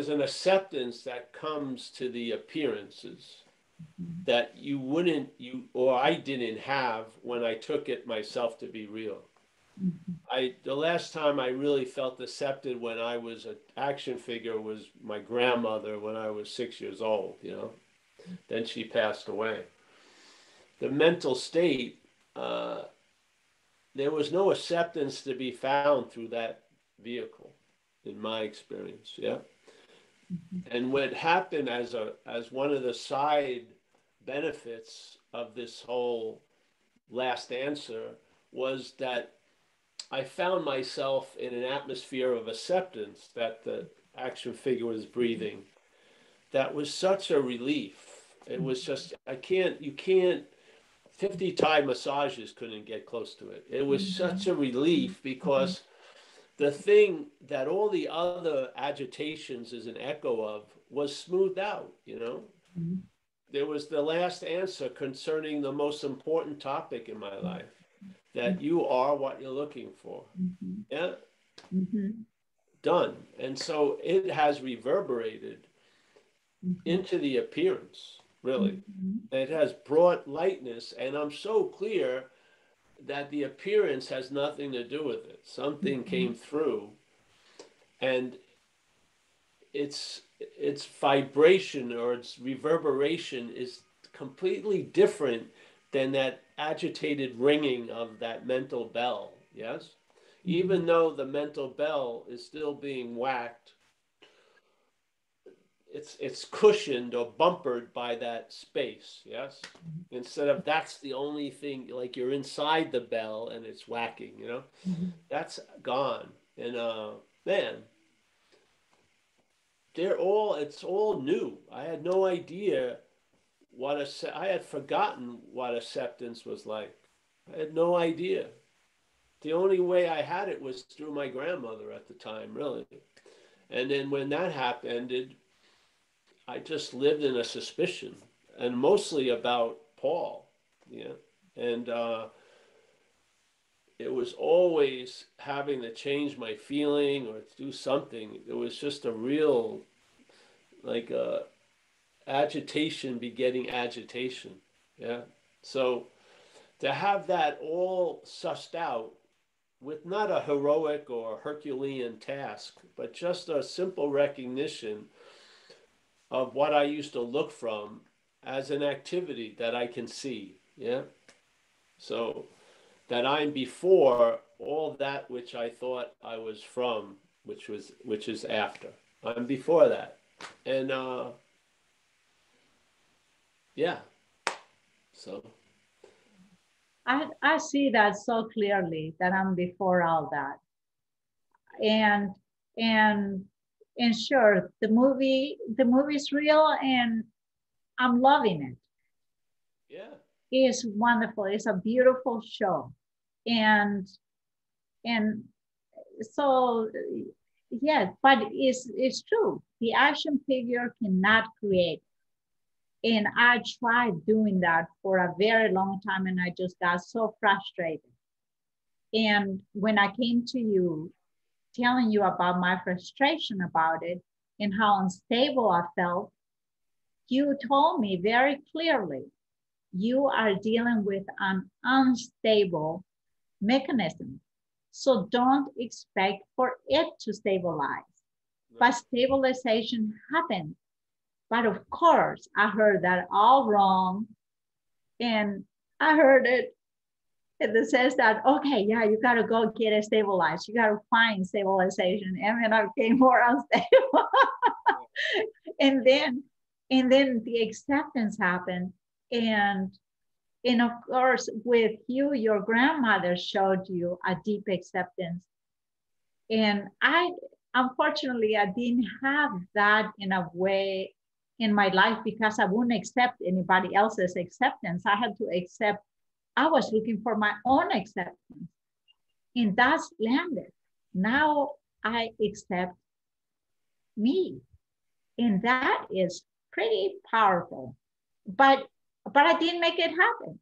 an acceptance that comes to the appearances that you wouldn't you or I didn't have when I took it myself to be real. The last time I really felt accepted when I was an action figure was my grandmother when I was 6 years old, you know. Then she passed away. The mental state, there was no acceptance to be found through that vehicle, in my experience, yeah. And what happened as one of the side benefits of this whole last answer was that I found myself in an atmosphere of acceptance that the action figure was breathing. That was such a relief. It was just, you can't, 50 Thai massages couldn't get close to it. It was such a relief because the thing that all the other agitations is an echo of was smoothed out, you know? There was the last answer concerning the most important topic in my life, that you are what you're looking for. Yeah? Done. And so it has reverberated into the appearance, really. It has brought lightness, and I'm so clear that the appearance has nothing to do with it. Something came through, and its vibration or its reverberation is completely different than that agitated ringing of that mental bell. Yes, even though the mental bell is still being whacked, it's cushioned or bumpered by that space. Yes, instead of that's the only thing, like you're inside the bell and it's whacking. You know, that's gone. And man, it's all new. I had no idea I had forgotten what acceptance was like. I had no idea. The only way I had it was through my grandmother at the time, really. And then when that happened, I just lived in a suspicion, and mostly about Paul. Yeah. And it was always having to change my feeling or to do something. It was just a real, like, agitation begetting agitation. Yeah. So to have that all sussed out with not a heroic or Herculean task, but just a simple recognition of what I used to look from as an activity that I can see. Yeah. So that I'm before all that which I thought I was from, which is after. I'm before that. And yeah. So I see that so clearly, that I'm before all that. And and and sure, the movie's real, and I'm loving it. yeah. It's wonderful. It's a beautiful show. And so yes, but it's true. The action figure cannot create. And I tried doing that for a very long time, and I just got so frustrated. And when I came to you, telling you about my frustration about it and how unstable I felt, you told me very clearly, you are dealing with an unstable mechanism. So don't expect for it to stabilize. But stabilization happens. But of course, I heard that all wrong. And I heard it in the sense that, okay, yeah, you got to go get it stabilized. You got to find stabilization. And then I became more unstable. and then the acceptance happened. And of course, with you, your grandmother showed you a deep acceptance. And unfortunately, I didn't have that in a way in my life because I wouldn't accept anybody else's acceptance. I had to accept, I was looking for my own acceptance. And that's landed. Now I accept me. And that is pretty powerful. But I didn't make it happen.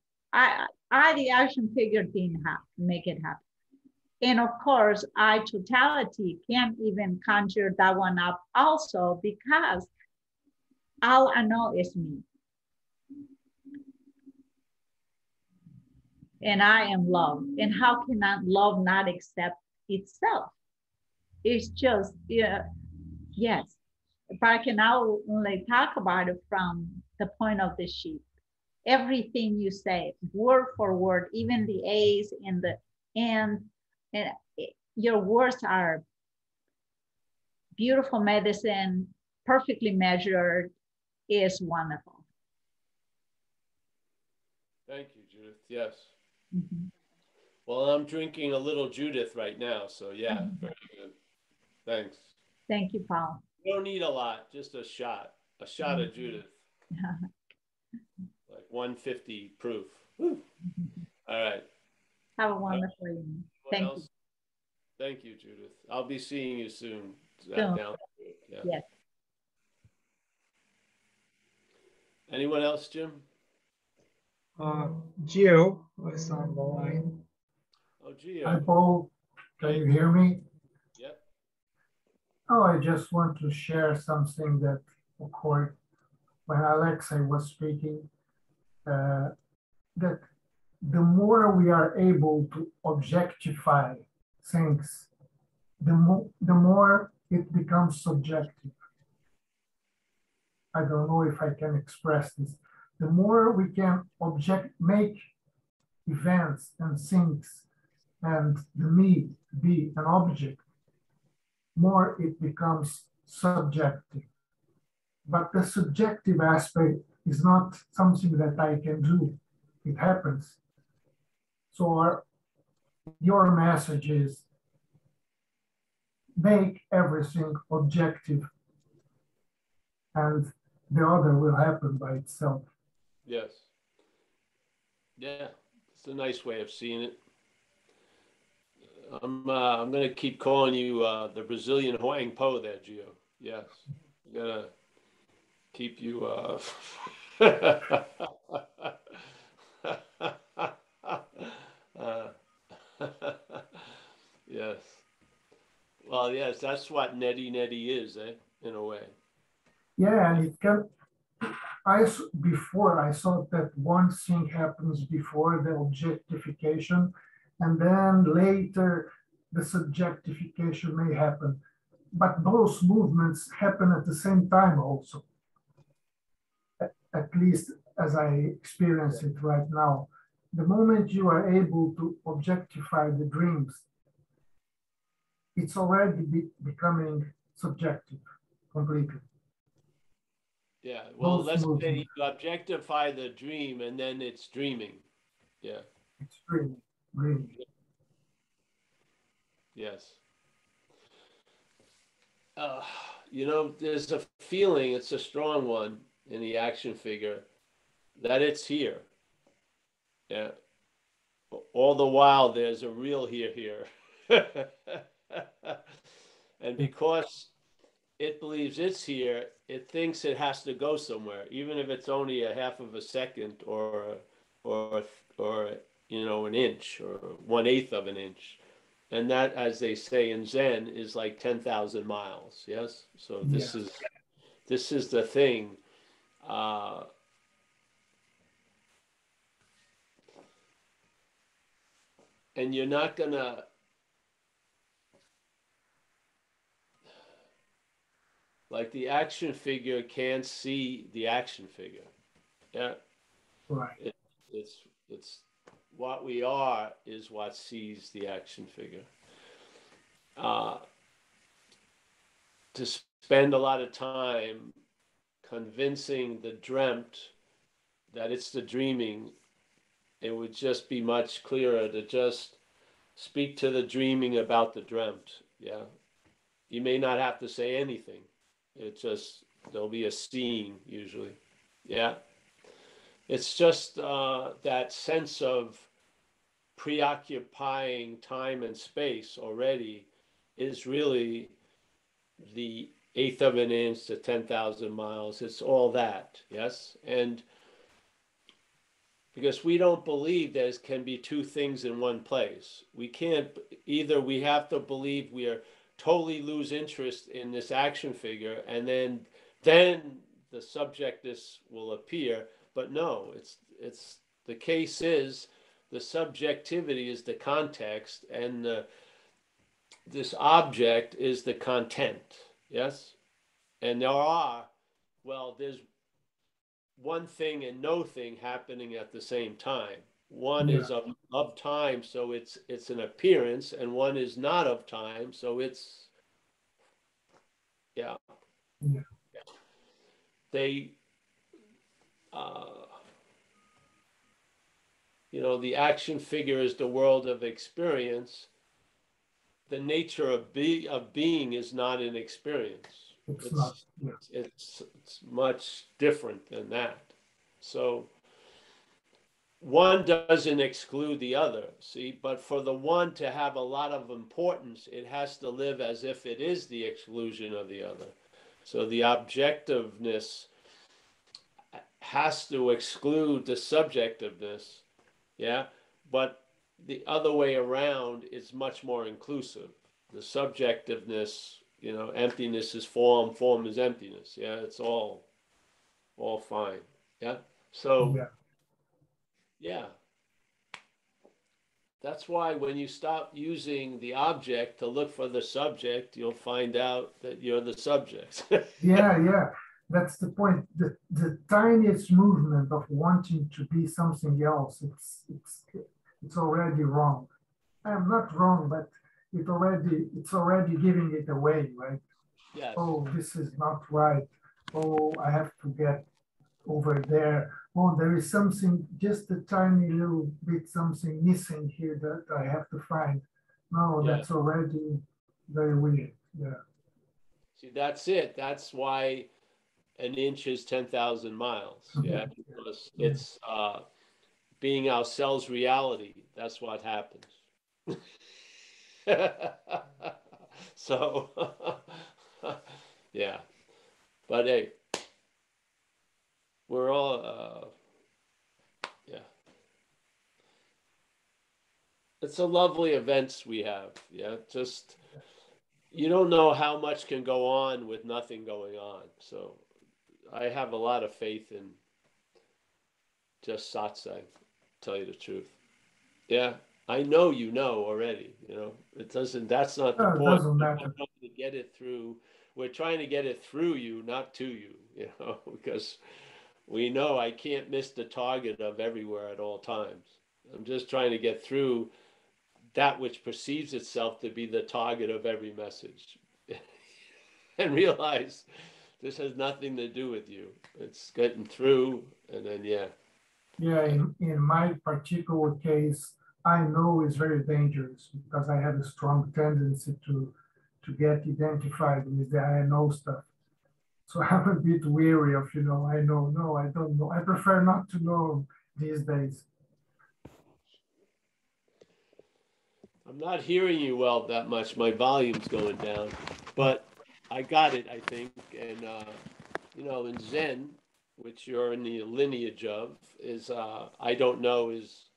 The action figure didn't make it happen. And of course, totality can't even conjure that one up also, because all I know is me. and I am love. And how can love not accept itself? It's just, yeah, yes. But I can now only talk about it from the point of the sheep. Everything you say, word for word, even the A's and the and your words are beautiful medicine, perfectly measured, is wonderful. Thank you, Judith. Yes. Mm-hmm. Well, I'm drinking a little Judith right now, so yeah, very good. Thanks. Thank you, Paul. You don't need a lot, just a shot of Judith, like 150 proof. Woo. All right. Have a wonderful evening. Thank you. Thank you, Judith. I'll be seeing you soon. Soon. Down. Yeah. Yes. Anyone else, Jim? Gio was on the line. Oh, Gio. Hi, Paul. Can you hear me? Yep. Oh, I just want to share something that occurred when Alexei was speaking, that the more we are able to objectify things, the more it becomes subjective. I don't know if I can express this. The more we can make events and things and the me be an object, more it becomes subjective. But the subjective aspect is not something that I can do. It happens. So your message is make everything objective and the other will happen by itself. Yes. Yeah, it's a nice way of seeing it. I'm going to keep calling you the Brazilian Huang Po there, Gio. Yes. I'm going to keep you... yes. Well, yes, that's what neti is, in a way. Yeah, and it can... Before I thought that one thing happens before the objectification, and then later the subjectification may happen. But both movements happen at the same time also, at least as I experience it right now. The moment you are able to objectify the dreams, it's already becoming subjective completely. Yeah, well, let's say you objectify the dream and then it's dreaming. Yeah. It's dreaming. Yes. You know, there's a feeling, it's a strong one in the action figure, that it's here. Yeah. All the while, there's a real here. And because it believes it's here, it thinks it has to go somewhere, even if it's only a half of a second or you know, an inch or 1/8 of an inch. And that, as they say in Zen, is like 10,000 miles. Yes. So this is the thing. And you're not gonna like the action figure can't see the action figure. Yeah. Right. It's what we are is what sees the action figure. To spend a lot of time convincing the dreamt that it's the dreaming, it would just be much clearer to just speak to the dreaming about the dreamt. Yeah. You may not have to say anything. There'll be a seeing usually. Yeah. It's just that sense of preoccupying time and space already is really the 1/8 of an inch to 10,000 miles. It's all that, yes? And because we don't believe there can be two things in one place. We can't, either we have to believe we are totally lose interest in this action figure and then the subjectness will appear. But no, it's the case is the subjectivity is the context, and this object is the content. Yes? And there's one thing and no thing happening at the same time. One Yeah. is of time, so it's an appearance, and one is not of time, so it's Yeah. They the action figure is the world of experience. The nature of being is not an experience. It's not. Yeah. It's much different than that. So one doesn't exclude the other, see, but for the one to have a lot of importance, it has to live as if it is the exclusion of the other. So the objectiveness has to exclude the subjectiveness, yeah, but the other way around is much more inclusive. The subjectiveness, emptiness is form, form is emptiness, yeah, it's all fine, yeah. So yeah, that's why when you stop using the object to look for the subject, you'll find out that you're the subject. Yeah. That's the point. The tiniest movement of wanting to be something else, it's already wrong. I'm not wrong, but it's already giving it away, right? Yes. Oh, this is not right. Oh, I have to get over there. Oh, there is something, just a tiny little bit, something missing here that I have to find. No, Yeah. that's already very weird. Yeah. See, that's it. That's why an inch is 10,000 miles. Yeah, because it's being ourselves reality. That's what happens. So, yeah. But hey, we're all, yeah. It's a lovely events we have. Yeah, just you don't know how much can go on with nothing going on. So I have a lot of faith in just satsang, tell you the truth. Yeah, I know already. That's not the No, it point. doesn't We're matter. trying to get it through. We're trying to get it through you, not to you, because we know I can't miss the target of everywhere at all times. I'm just trying to get through that which perceives itself to be the target of every message and realize this has nothing to do with you. It's getting through, and then, yeah. Yeah, in my particular case, I know it's very dangerous because I have a strong tendency to get identified with the I know stuff. So I'm a bit weary of, I know, no, I don't know. I prefer not to know these days. I'm not hearing you well that much. My volume's going down, but I got it, I think. And, in Zen, which you're in the lineage of, is I don't know is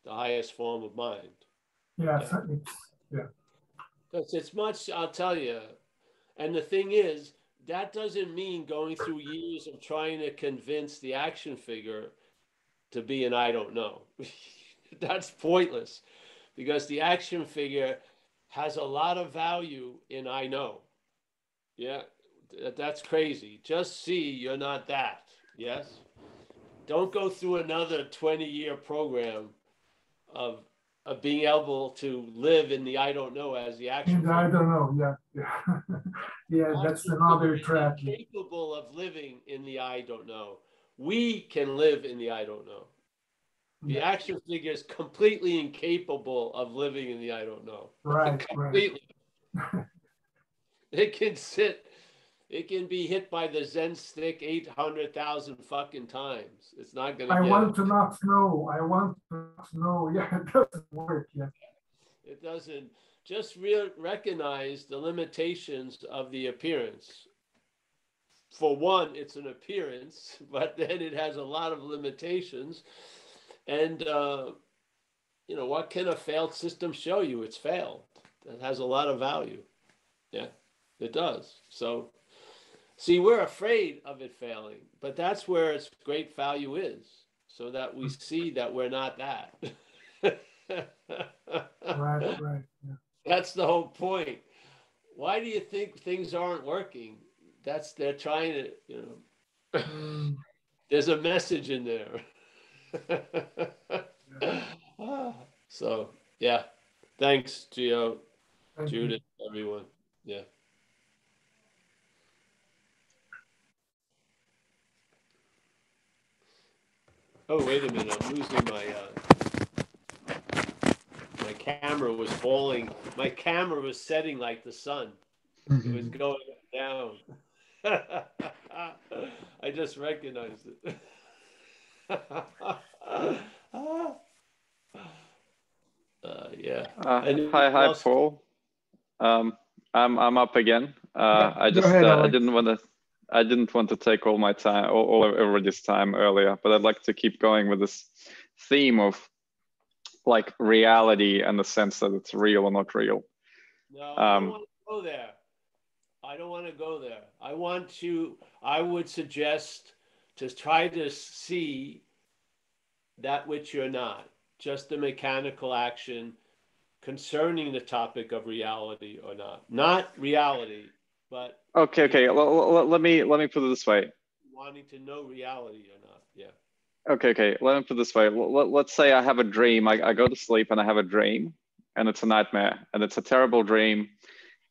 the highest form of mind. Yeah, yeah. Because it's much, I'll tell you. And the thing is, that doesn't mean going through years of trying to convince the action figure to be an I don't know. That's pointless because the action figure has a lot of value in I know. Yeah, that's crazy. Just see you're not that. Yes. Don't go through another 20-year program of being able to live in the I don't know as the action figure. I don't know. Yeah. Yeah, that's another trap. Capable of living in the I don't know. We can live in the I don't know. The action figure is completely incapable of living in the I don't know. Right, completely. Right. It can be hit by the Zen stick 800,000 fucking times. It's not going to I want to not know. I want to not know. Yeah, it doesn't work. Yeah. It doesn't. Just recognize the limitations of the appearance. For one, it's an appearance, but then it has a lot of limitations. And, what can a failed system show you? It's failed. It has a lot of value. Yeah, it does. So, see, we're afraid of it failing, but that's where its great value is, so that we see that we're not that. Right. Yeah. That's the whole point. Why do you think things aren't working? They're trying to, Mm, there's a message in there. yeah. So, yeah. Thanks, Gio, Thank you. Judith, everyone. Yeah. Oh, wait a minute. I'm losing my camera was falling. My camera was setting like the sun. It was going down. I just recognized it. Yeah. Anyone Hi, else? Paul. I'm up again. Yeah, I go just ahead, I Alex. didn't want to take all my time, all everybody's time earlier, but I'd like to keep going with this theme of like reality and the sense that it's real or not real. No, I don't want to go there. I don't want to go there. I would suggest to try to see that which you're not, just the mechanical action concerning the topic of reality or not. Not reality, but Okay. Let me put it this way. wanting to know reality or not. Yeah. Okay. Let me put it this way. Let's say I have a dream. I go to sleep and I have a dream, and it's a nightmare, and it's a terrible dream.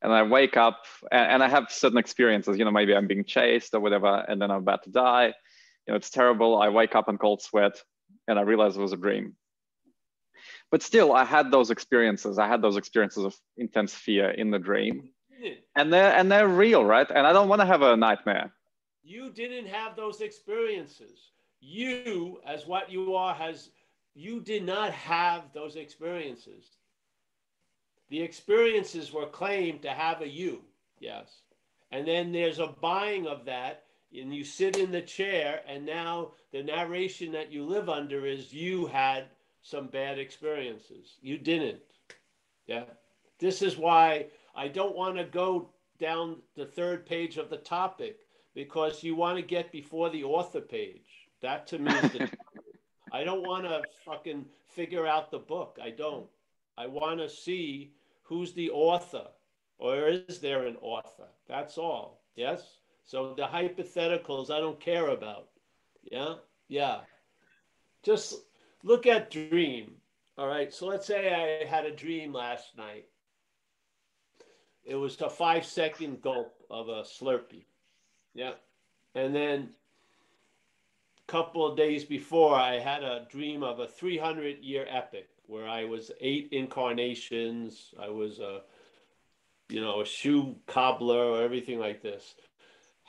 And I wake up and I have certain experiences, maybe I'm being chased or whatever, and then I'm about to die. It's terrible. I wake up in cold sweat and I realize it was a dream. But still, I had those experiences. I had those experiences of intense fear in the dream. And they're real, right? And I don't want to have a nightmare. You didn't have those experiences. You, as what you are, you did not have those experiences. The experiences were claimed to have a you, yes. And then there's a buying of that, and you sit in the chair, and now the narration that you live under is you had some bad experiences. You didn't. Yeah. This is why I don't want to go down the third page of the topic, because you want to get before the author page. That to me is the I don't want to fucking figure out the book. I don't. I want to see who's the author, or is there an author? That's all. Yes? So the hypotheticals I don't care about. Yeah? Yeah. Just look at dream. All right. So let's say I had a dream last night. It was a 5-second gulp of a Slurpee. Yeah. And then a couple of days before, I had a dream of a 300-year epic where I was 8 incarnations. I was a shoe cobbler or everything like this.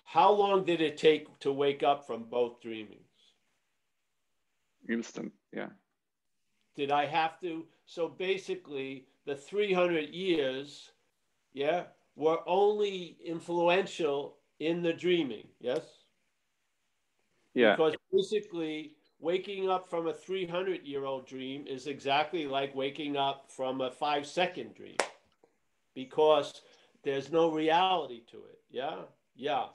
How long did it take to wake up from both dreamings? Instant, yeah. Did I have to? So basically, the 300 years, yeah, were only influential in the dreaming, yes? Yeah. Because basically, waking up from a 300-year-old dream is exactly like waking up from a 5-second dream, because there's no reality to it. Yeah? Yeah.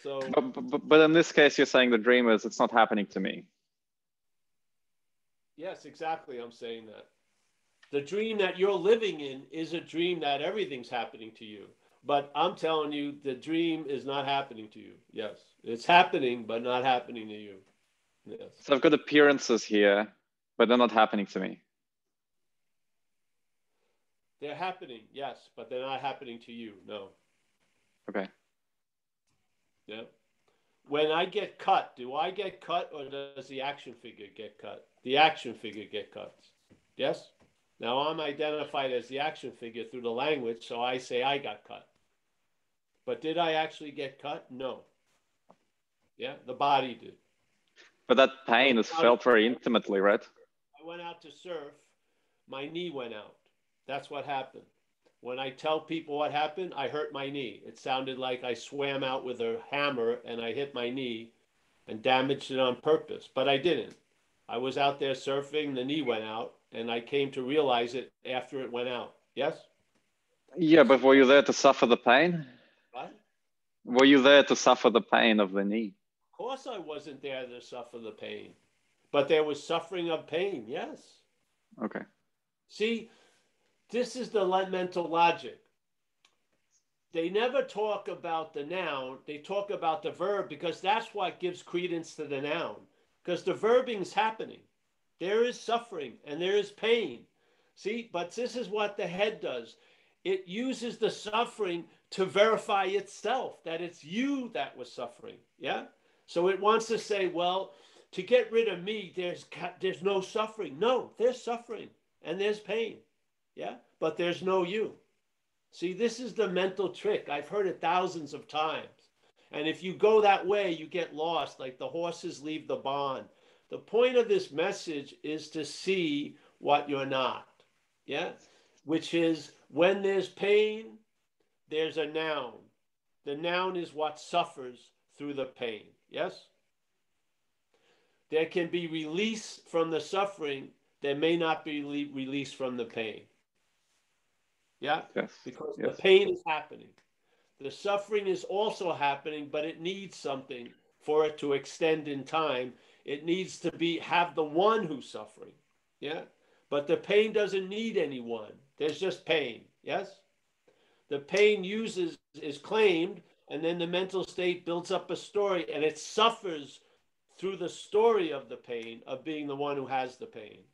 So, but in this case, you're saying the dream is it's not happening to me. yes, exactly. I'm saying that. The dream that you're living in is a dream that everything's happening to you. But I'm telling you, the dream is not happening to you. Yes. It's happening, but not happening to you. Yes. So I've got appearances here, but they're not happening to me. They're happening, yes, but they're not happening to you. No. Okay. Yeah. When I get cut, do I get cut, or does the action figure get cut? The action figure get cut. Yes? Now I'm identified as the action figure through the language, so I say I got cut. But did I actually get cut? No. Yeah, the body did. But that pain is felt very intimately, right? I went out to surf, my knee went out. That's what happened. When I tell people what happened, I hurt my knee. It sounded like I swam out with a hammer and I hit my knee and damaged it on purpose, but I didn't. I was out there surfing, the knee went out, and I came to realize it after it went out. Yes? Yeah, but were you there to suffer the pain? What? Were you there to suffer the pain of the knee? Of course I wasn't there to suffer the pain, but there was suffering of pain, yes. Okay. See, this is the mental logic. They never talk about the noun. They talk about the verb because that's what gives credence to the noun. Because the verbing's happening. There is suffering and there is pain. See, but this is what the head does. It uses the suffering to verify itself, that it's you that was suffering. Yeah? So it wants to say, well, to get rid of me, there's no suffering. No, there's suffering and there's pain. Yeah? But there's no you. See, this is the mental trick. I've heard it thousands of times. And if you go that way, you get lost, like the horses leave the barn. The point of this message is to see what you're not. Yeah? Which is when there's pain, there's a noun. The noun is what suffers through the pain. Yes? There can be release from the suffering. There may not be release from the pain. Yeah? Yes. Because Yes. the pain is happening. The suffering is also happening, but it needs something for it to extend in time. It needs to have the one who's suffering. Yeah? But the pain doesn't need anyone. There's just pain. Yes? The pain is claimed, and then the mental state builds up a story, and it suffers through the story of the pain, of being the one who has the pain.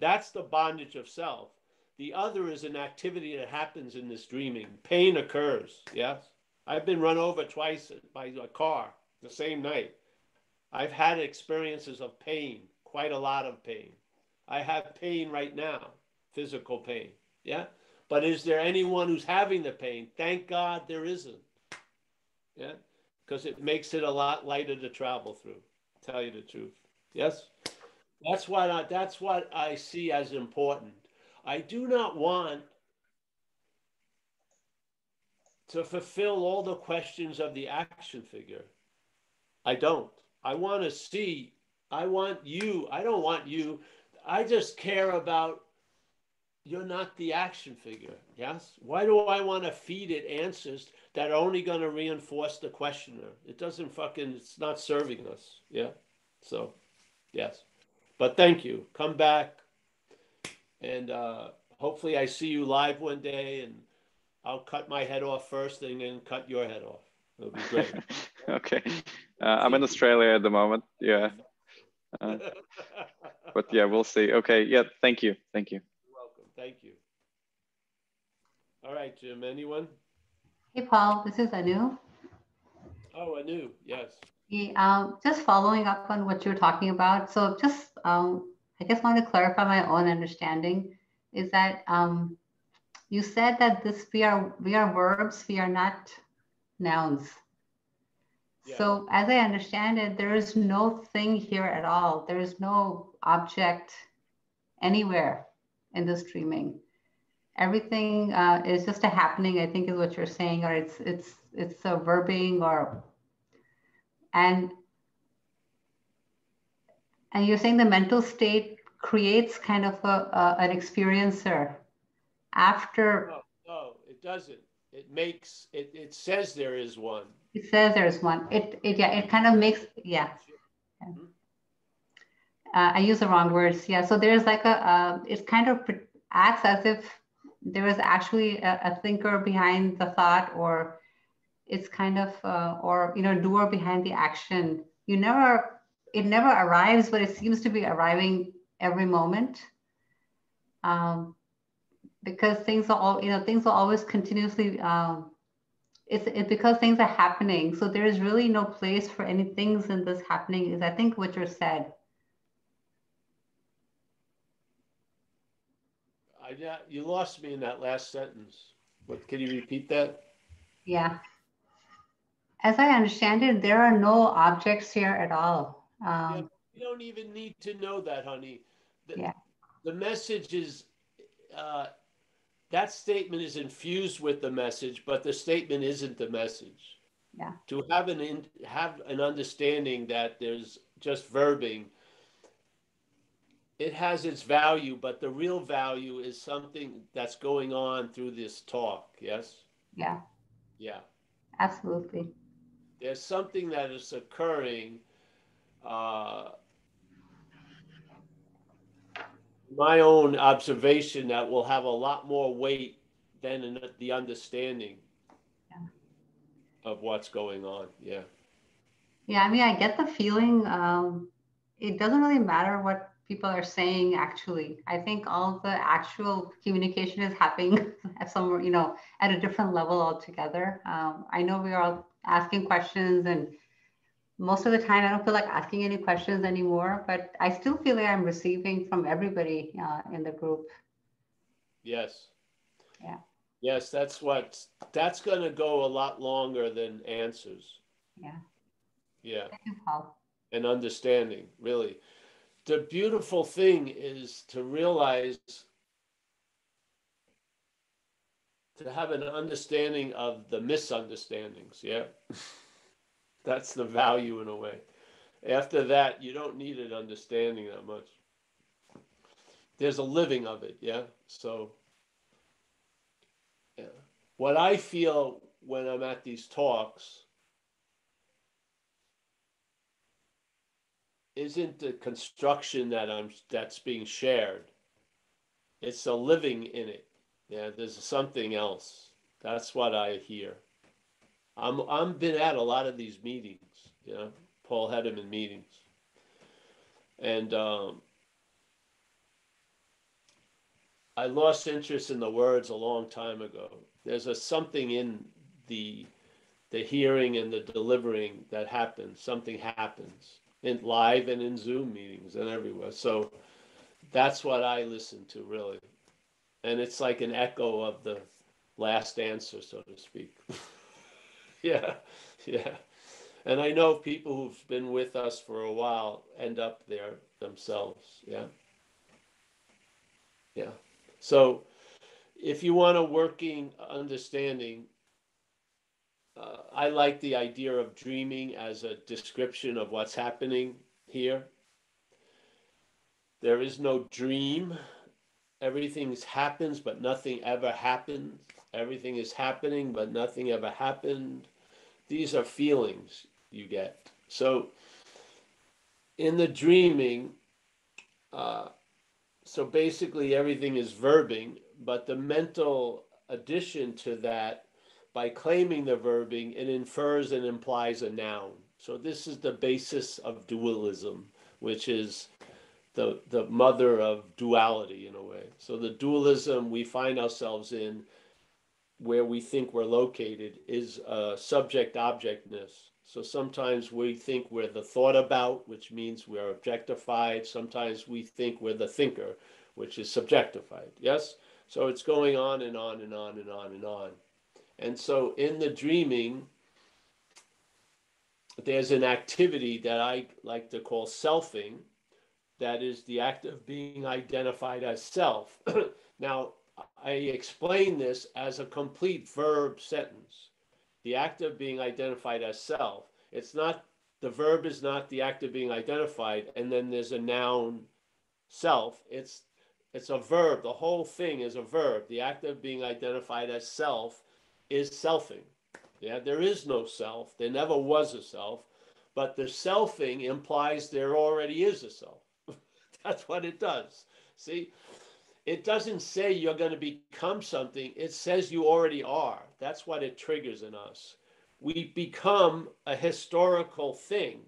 That's the bondage of self. The other is an activity that happens in this dreaming. Pain occurs, yes? I've been run over twice by a car the same night. I've had experiences of pain, quite a lot of pain. I have pain right now, physical pain, yeah? But is there anyone who's having the pain? Thank God there isn't, yeah? Because it makes it a lot lighter to travel through, tell you the truth, yes? That's what I see as important. I do not want to fulfill all the questions of the action figure. I don't. I want to see. I want you. I don't want you. I just care about you're not the action figure. Yes? Why do I want to feed it answers that are only going to reinforce the questioner? It doesn't it's not serving us. Yeah? So, yes. But thank you. Come back. And hopefully I see you live one day and I'll cut my head off first and then cut your head off. It'll be great. Okay. I'm in Australia at the moment. Yeah. But yeah, we'll see. Okay. Yeah. Thank you. Thank you. You're welcome. Thank you. All right, Jim. Anyone? Hey, Paul, this is Anu. Oh, Anu. Yes. Hey, just following up on what you were talking about. So just, I guess want to clarify my own understanding is that you said that we are verbs, we are not nouns. Yeah. So as I understand it, there is no thing here at all. There is no object anywhere in this dreaming. Everything is just a happening, I think is what you're saying, or it's a verbing, or and you're saying the mental state creates kind of an experiencer after. No, it doesn't. It says there is one. It says there's one. It kind of makes, yeah. I use the wrong words. Yeah. So there's like it kind of acts as if there was actually a thinker behind the thought, or it's kind of, or, doer behind the action. It never arrives, but it seems to be arriving every moment. Because things are always continuously, it's because things are happening. So there is really no place for any things in this happening, is I think what you said. You lost me in that last sentence. Can you repeat that? Yeah. As I understand it, there are no objects here at all. Yeah, you don't even need to know that, honey. The message is, that statement is infused with the message, but the statement isn't the message. Yeah. To have an understanding that there's just verbing, it has its value, but the real value is something that's going on through this talk. Yes? Yeah. Yeah. Absolutely. There's something that is occurring my own observation that will have a lot more weight than in the understanding of what's going on. Yeah. Yeah, I mean, I get the feeling it doesn't really matter what people are saying, actually. I think all the actual communication is happening at somewhere, at a different level altogether. I know we are all asking questions, and most of the time I don't feel like asking any questions anymore, but I still feel like I'm receiving from everybody in the group. Yes. Yeah. Yes, that's going to go a lot longer than answers. Yeah. Yeah. Thank you, Paul. And understanding, really. The beautiful thing is to realize, to have an understanding of the misunderstandings. Yeah. That's the value in a way. After that, you don't need an understanding that much. There's a living of it. Yeah. So, yeah. What I feel when I'm at these talks isn't the construction that's being shared. It's a living in it. Yeah, there's something else. That's what I hear. I'm been at a lot of these meetings, Paul Hedderman meetings, and I lost interest in the words a long time ago. There's something in the hearing and the delivering that happens. Something happens in live and in Zoom meetings and everywhere. So that's what I listen to, really. And it's like an echo of the last answer, so to speak. Yeah, yeah. And I know people who've been with us for a while end up there themselves. Yeah. Yeah. So if you want a working understanding, I like the idea of dreaming as a description of what's happening here. There is no dream. Everything happens, but nothing ever happened. Everything is happening, but nothing ever happened. These are feelings you get. So in the dreaming, so basically everything is verbing, but the mental addition to that, by claiming the verbing, it infers and implies a noun. So this is the basis of dualism, which is the mother of duality in a way. So the dualism we find ourselves in, where we think we're located, is subject-objectness. So sometimes we think we're the thought about, which means we're objectified. Sometimes we think we're the thinker, which is subjectified. Yes? So it's going on and on and on and on and on. And so in the dreaming, there's an activity that I like to call selfing. That is the act of being identified as self. Now, I explain this as a complete verb sentence. The act of being identified as self. It's not, the verb is not the act of being identified, and then there's a noun, self. It's a verb. The whole thing is a verb. The act of being identified as self is selfing. Yeah, there is no self. There never was a self, but the selfing implies there already is a self. That's what it does. See, it doesn't say you're going to become something. It says you already are. That's what it triggers in us. We become a historical thing.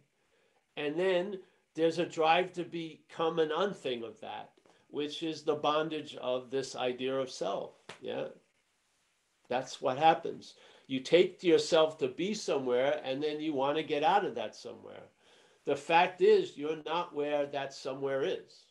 And then there's a drive to become an unthing of that, which is the bondage of this idea of self. Yeah. That's what happens. You take yourself to be somewhere, and then you want to get out of that somewhere. The fact is, you're not where that somewhere is.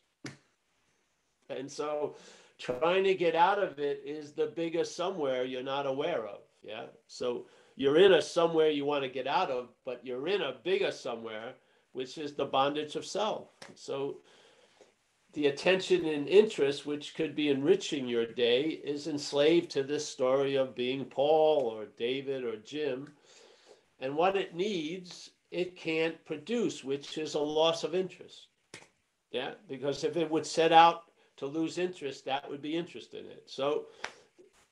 And so trying to get out of it is the biggest somewhere you're not aware of. Yeah. So you're in a somewhere you want to get out of, but you're in a bigger somewhere, which is the bondage of self. So the attention and interest, which could be enriching your day, is enslaved to this story of being Paul or David or Jim. And what it needs, it can't produce, which is a loss of interest. Yeah. Because if it would set out to lose interest, that would be interest in it. So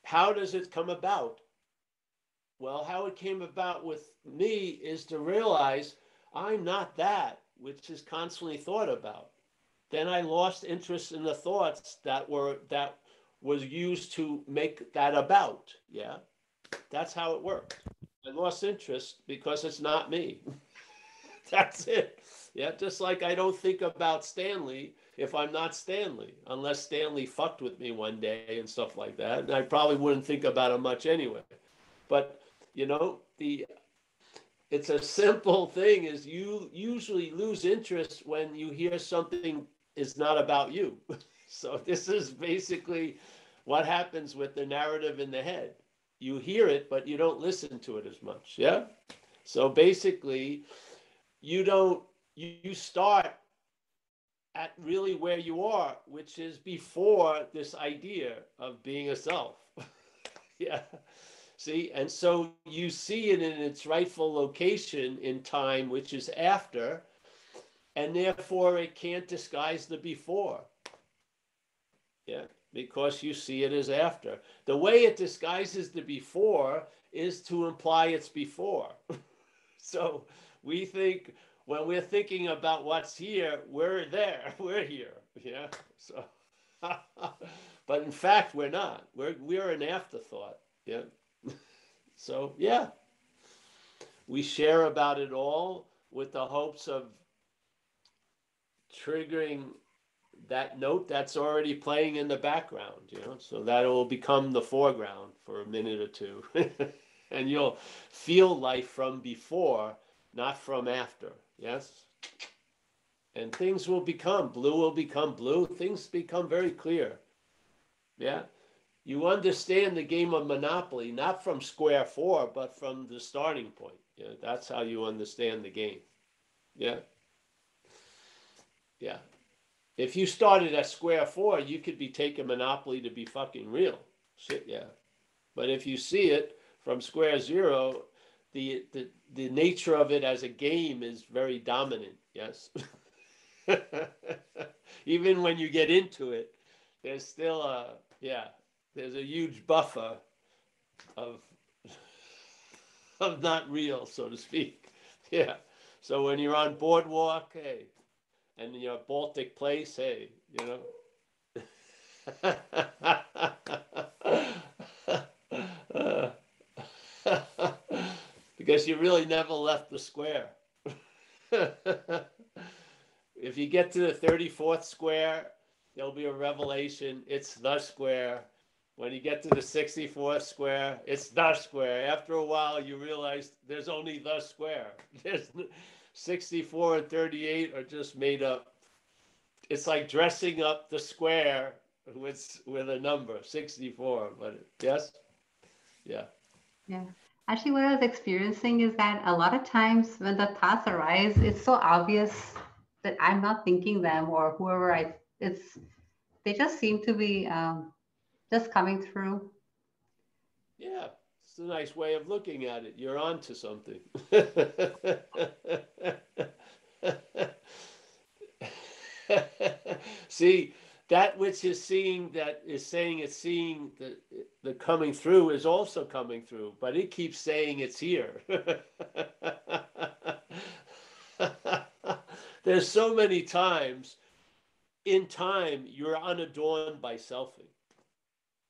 how does it come about? Well, how it came about with me is to realize I'm not that which is constantly thought about. then I lost interest in the thoughts that was used to make that about. Yeah, that's how it worked. I lost interest because it's not me. That's it. Yeah, just like I don't think about Stanley if I'm not Stanley, unless Stanley fucked with me one day and stuff like that. And I probably wouldn't think about him much anyway. But you know, it's a simple thing is you usually lose interest when you hear something is not about you. So this is basically what happens with the narrative in the head. You hear it, but you don't listen to it as much. Yeah. So basically, you start at really where you are, which is before this idea of being a self. Yeah. See, and so you see it in its rightful location in time, which is after, and therefore it can't disguise the before. Yeah, because you see it as after. The way it disguises the before is to imply it's before. So we think when we're thinking about what's here, we're there, we're here. Yeah. So, but in fact, we're not. We're an afterthought. Yeah. So yeah, we share about it all with the hopes of triggering that note that's already playing in the background, you know, so that it will become the foreground for a minute or two. And you'll feel life from before, not from after. Yes. And things will become blue. Things become very clear. Yeah. You understand the game of Monopoly, not from square four, but from the starting point. Yeah. That's how you understand the game. Yeah. Yeah. If you started at square four, you could be taking Monopoly to be fucking real. Shit, yeah. But if you see it from square zero, the nature of it as a game is very dominant. Yes. Even when you get into it, there's still there's a huge buffer of not real, so to speak. Yeah. So when you're on Boardwalk, hey, and you're Baltic Place, hey, you know. Because you really never left the square. If you get to the 34th square, there'll be a revelation. It's the square. When you get to the 64th square, it's the square. After a while, you realize there's only the square. There's 64 and 38 are just made up. It's like dressing up the square with a number, 64. But yes, yeah. Yeah. Actually, what I was experiencing is that a lot of times when the thoughts arise, it's so obvious that I'm not thinking them or whoever they just seem to be just coming through. Yeah, it's a nice way of looking at it. You're onto something. See, that which is seeing that is saying it's seeing the coming through is also coming through, but it keeps saying it's here. There's so many times in time you're unadorned by selfing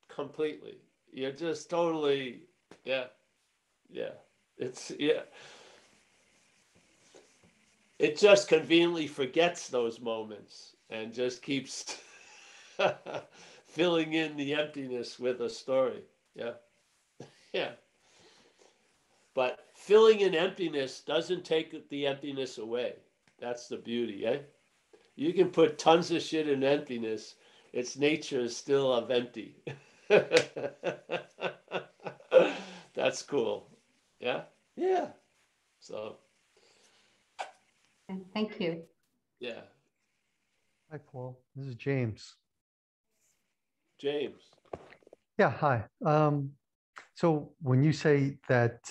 completely. You're just totally, yeah. It's, yeah. It just conveniently forgets those moments and just keeps filling in the emptiness with a story. Yeah. Yeah. But filling in emptiness doesn't take the emptiness away. That's the beauty, eh? You can put tons of shit in emptiness. Its nature is still of empty. That's cool. Yeah? Yeah. So. Thank you. Yeah. Hi, Paul. This is James. James. Yeah, hi. So when you say that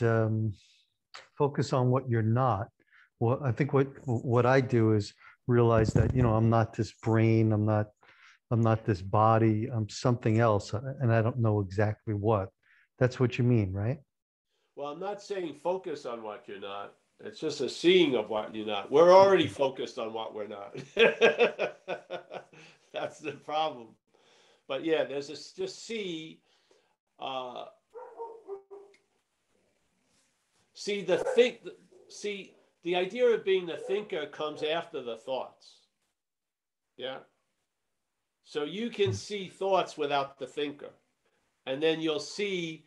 focus on what you're not, well, I think what I do is realize that, you know, I'm not this brain, I'm not this body, I'm something else, and I don't know exactly what. That's what you mean, right? Well, I'm not saying focus on what you're not. It's just a seeing of what you're not. We're already focused on what we're not. That's the problem. But yeah, there's this just uh, see the think, see the idea of being the thinker comes after the thoughts. Yeah. So you can see thoughts without the thinker, and then you'll see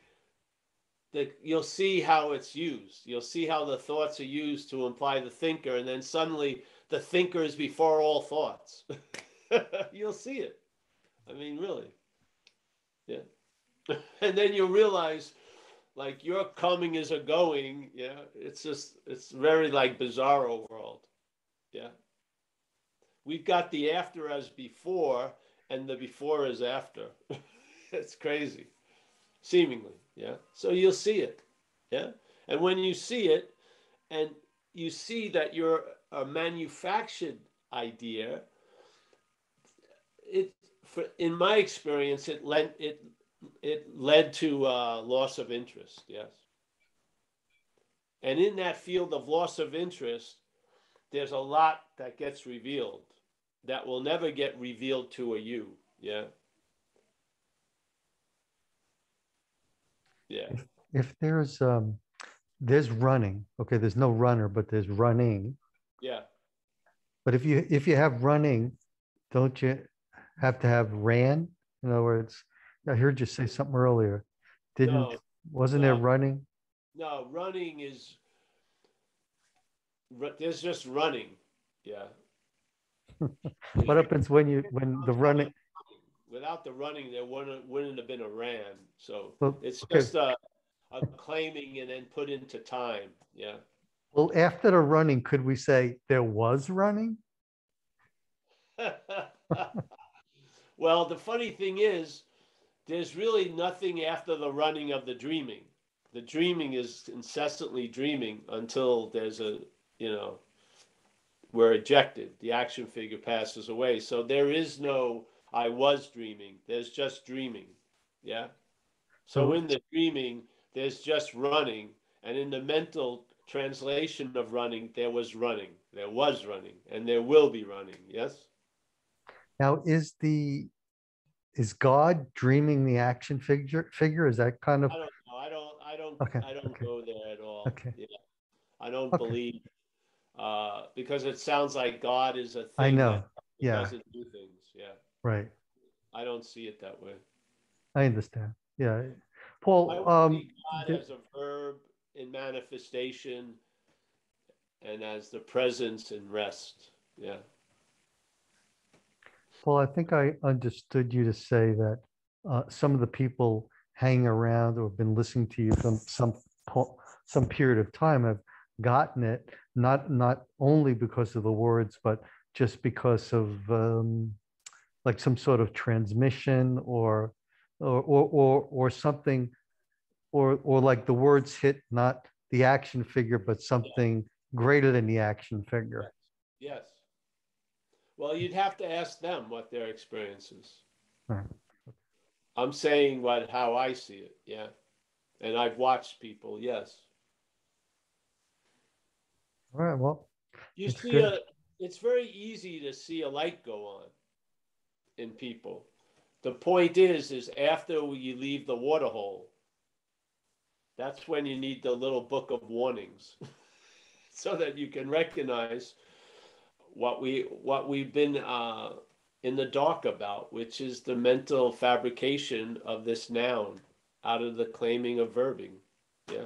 how it's used. You'll see how the thoughts are used to imply the thinker, and then suddenly the thinker is before all thoughts. You'll see it. I mean, really. Yeah. And then you'll realize, like, your coming is a going. Yeah. It's very like bizarro world. Yeah. We've got the after as before, and the before is after. It's crazy, seemingly. Yeah. So you'll see it. Yeah. And when you see it, and you see that you're a manufactured idea, in my experience, it led to loss of interest. Yes. And in that field of loss of interest, there's a lot that gets revealed that will never get revealed to a you. Yeah. Yeah. If there's running, okay, there's no runner, but there's running. Yeah. But if you have running, don't you have to have ran? In other words, I heard you say something earlier. Wasn't there running? No, running is, there's just running. Yeah. What happens when the running? Without the running, there wouldn't have been a ran. So Well, it's okay. just a claiming and then put into time. Yeah. Well, after the running, could we say there was running? Well, the funny thing is, there's really nothing after the running of the dreaming. The dreaming is incessantly dreaming until there's we're ejected. The action figure passes away. So there is no I was dreaming. There's just dreaming. Yeah. So in the dreaming, there's just running. And in the mental translation of running, there was running. There was running. And there will be running. Yes? Now, is God dreaming the action figure? Is that kind of? I don't know. Okay. I don't go there at all. Okay. Yeah. I don't believe because it sounds like God is a thing I know. that Yeah. doesn't do things. Yeah. Right. I don't see it that way. I understand. Yeah. I Paul, would see God as a verb in manifestation and as the presence and rest. Yeah. Paul, I think I understood you to say that some of the people hanging around or have been listening to you from some period of time have gotten it, not only because of the words, but just because of like some sort of transmission or something, or like the words hit not the action figure, but something greater than the action figure. Yes. Well, you'd have to ask them what their experience is. Right. I'm saying how I see it. Yeah. And I've watched people. Yes. All right. Well, you see it's very easy to see a light go on in people. The point is after you leave the water hole, that's when you need the little book of warnings so that you can recognize what we've been in the dark about, which is the mental fabrication of this noun out of the claiming of verbing. Yeah.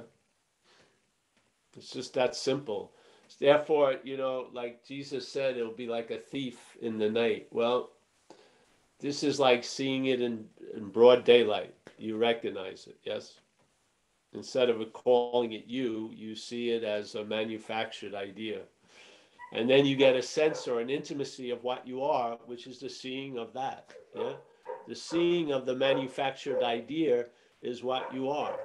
It's just that simple. Therefore, like Jesus said, it'll be like a thief in the night. Well, this is like seeing it in broad daylight. You recognize it, yes? Instead of calling it you see it as a manufactured idea. And then you get a sense or an intimacy of what you are, which is the seeing of that. Yeah? The seeing of the manufactured idea is what you are.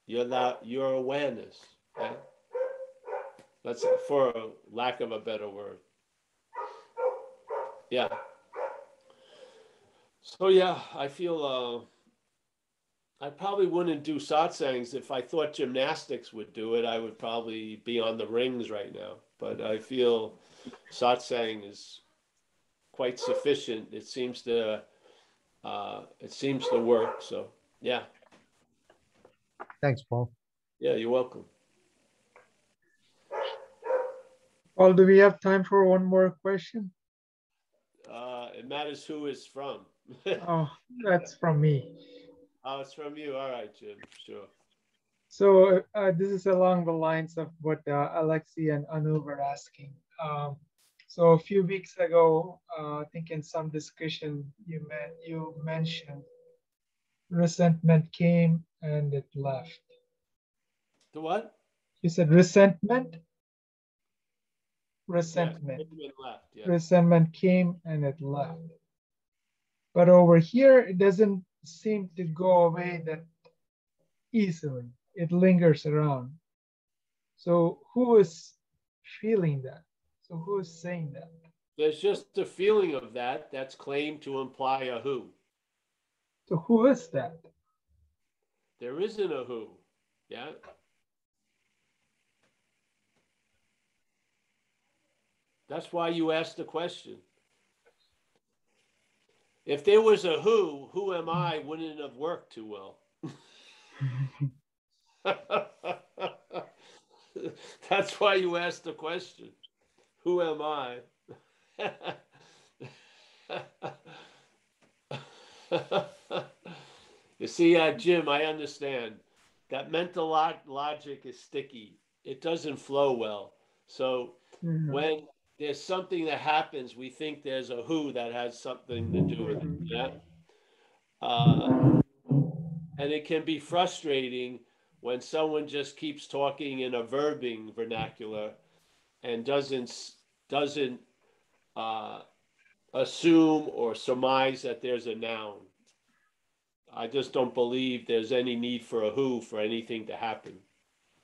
Your awareness. Yeah? That's for lack of a better word. Yeah. So yeah, I feel I probably wouldn't do satsangs. If I thought gymnastics would do it, I would probably be on the rings right now. But I feel satsang is quite sufficient. It seems to work. So yeah, Thanks, Paul. yeah, you're welcome. Paul, do we have time for one more question? It matters who it's from. Oh, that's from me. Oh, it's from you. All right, Jim. Sure. So this is along the lines of what Alexi and Anu were asking. So a few weeks ago, I think in some discussion, you mentioned resentment came and it left. The what? You said resentment? Resentment. Yeah, left, yeah. Resentment came and it left. But over here, it doesn't seem to go away that easily. It lingers around. So who is feeling that? So who is saying that? There's just a feeling of that that's claimed to imply a who. So who is that? There isn't a who. Yeah. That's why you asked the question. If there was a who am I wouldn't have worked too well. That's why you asked the question. Who am I? You see, Jim, I understand. That mental logic is sticky. It doesn't flow well. So when there's something that happens, we think there's a who that has something to do with it. Yeah. And it can be frustrating when someone just keeps talking in a verbing vernacular and doesn't assume or surmise that there's a noun. I just don't believe there's any need for a who for anything to happen.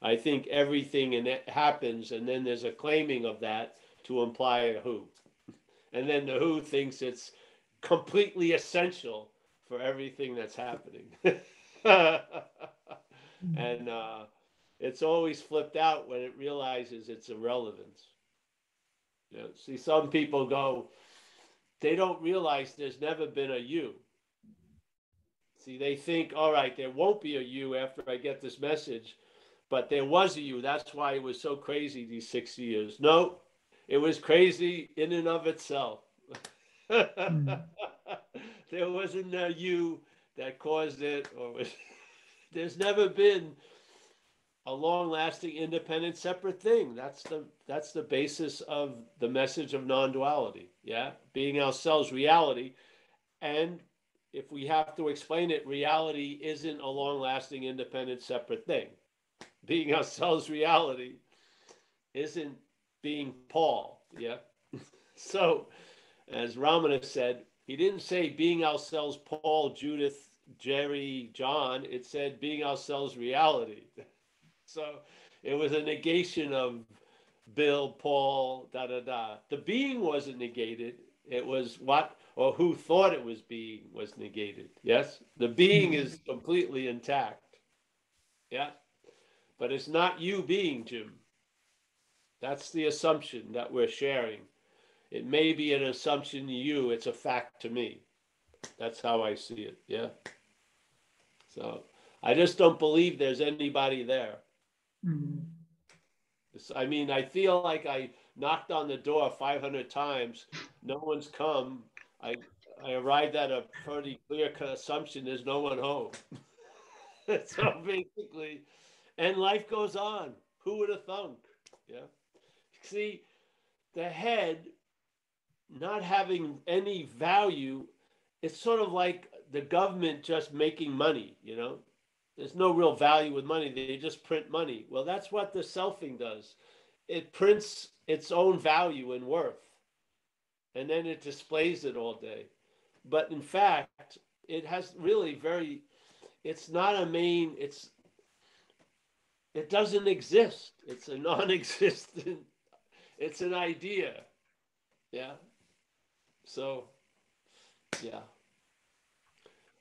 I think everything happens, and then there's a claiming of that to imply a who. And then the who thinks it's completely essential for everything that's happening. And it's always flipped out when it realizes its irrelevance. You know, see, some people go, they don't realize there's never been a you. See, they think, all right, there won't be a you after I get this message, but there was a you. That's why it was so crazy these 6 years. No, it was crazy in and of itself. There wasn't a you that caused it, there's never been a long-lasting, independent, separate thing. That's the basis of the message of non-duality. Yeah, being ourselves, reality, and if we have to explain it, reality isn't a long-lasting, independent, separate thing. Being ourselves, reality isn't being Paul. Yeah. So, as Ramana said, he didn't say being ourselves Paul, Judith, Jerry, John. It said being ourselves reality. So it was a negation of Bill, Paul, da da da. The being wasn't negated. It was what or who thought it was being was negated. Yes, the being is completely intact. Yeah, but it's not you being, Jim. That's the assumption that we're sharing. It may be an assumption to you, it's a fact to me. That's how I see it. Yeah. So I just don't believe there's anybody there. I mean, I feel like I knocked on the door 500 times. No one's come. I arrived at a pretty clear-cut assumption there's no one home. So basically, and life goes on. Who would have thunk? Yeah. See, the head not having any value, it's sort of like the government just making money, you know? There's no real value with money. They just print money. Well, that's what the selfing does. It prints its own value and worth, and then it displays it all day. But in fact, it has really it's not a main, it doesn't exist. It's a non-existent, it's an idea. Yeah. So, yeah.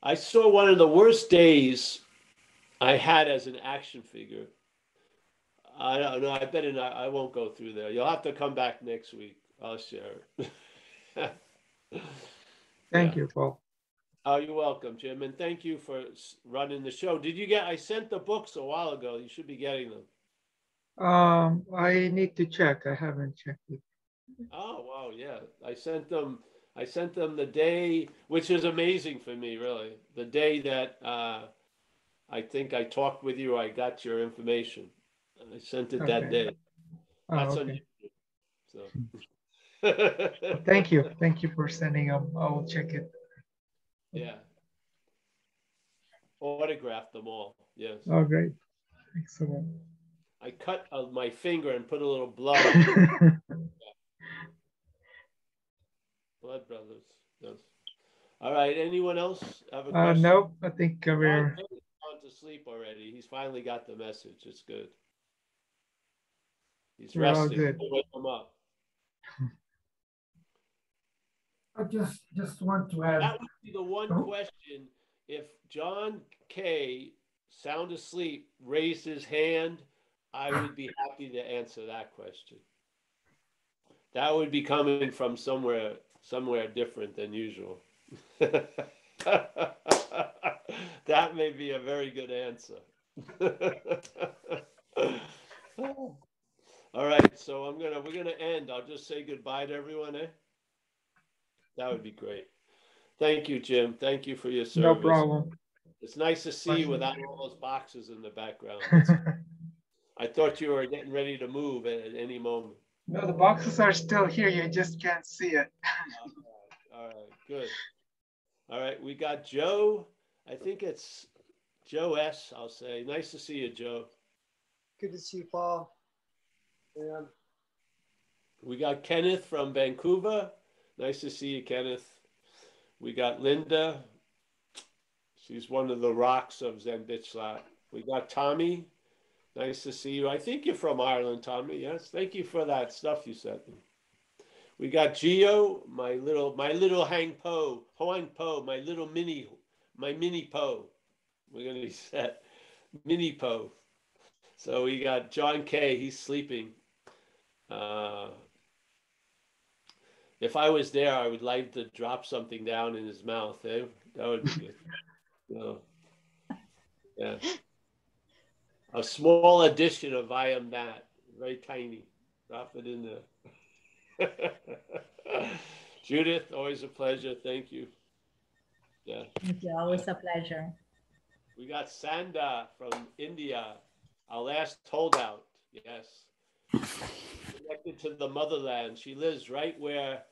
I saw one of the worst days I had as an action figure. I don't know. I better not. I won't go through there. You'll have to come back next week. I'll share it. Thank Yeah. you, Paul. Oh, you're welcome, Jim, and thank you for running the show. Did you get? I sent the books a while ago. You should be getting them. I need to check. I haven't checked it. Oh wow, yeah. I sent them. I sent them the day, which is amazing for me, really. The day that I think I talked with you, I got your information. I sent it that Okay. day. Oh, That's okay. unusual. Well, thank you. Thank you for sending them. I'll check it. Yeah. Autographed them all. Yes. Oh, great. Excellent. I cut my finger and put a little blood on Blood Brothers. Yes. All right. Anyone else have a question? Nope. I think John we're K's gone to sleep already. He's finally got the message. It's good. He's we're all resting. good. Wake him up. I just want to add. That would be the one question. If John K, sound asleep, raised his hand, I would be happy to answer that question. That would be coming from somewhere different than usual. That may be a very good answer. All right, so we're gonna end. I'll just say goodbye to everyone, eh? That would be great. Thank you, Jim. Thank you for your service. No problem. It's nice to see you without all those boxes in the background. I thought you were getting ready to move at any moment. No, the boxes are still here. You just can't see it. All right, good. All right, we got Joe. I think it's Joe S. I'll say. Nice to see you, Joe. Good to see you, Paul. Yeah. We got Kenneth from Vancouver. Nice to see you, Kenneth. We got Linda. She's one of the rocks of Zen Bitch Lab. We got Tommy. Nice to see you. I think you're from Ireland, Tommy. Yes. Thank you for that stuff you sent me. We got Gio, my little Hang Po, Hoang Po, my mini Po. We're gonna be set. Mini Po. So we got John K. He's sleeping. If I was there, I would like to drop something down in his mouth. Eh? That would be good. So, yeah. A small edition of I Am That. Very tiny. Drop it in there. Judith, always a pleasure. Thank you. Yeah. Thank you. Always a pleasure. We got Sanda from India, our last holdout. Yes. Connected to the motherland. She lives right where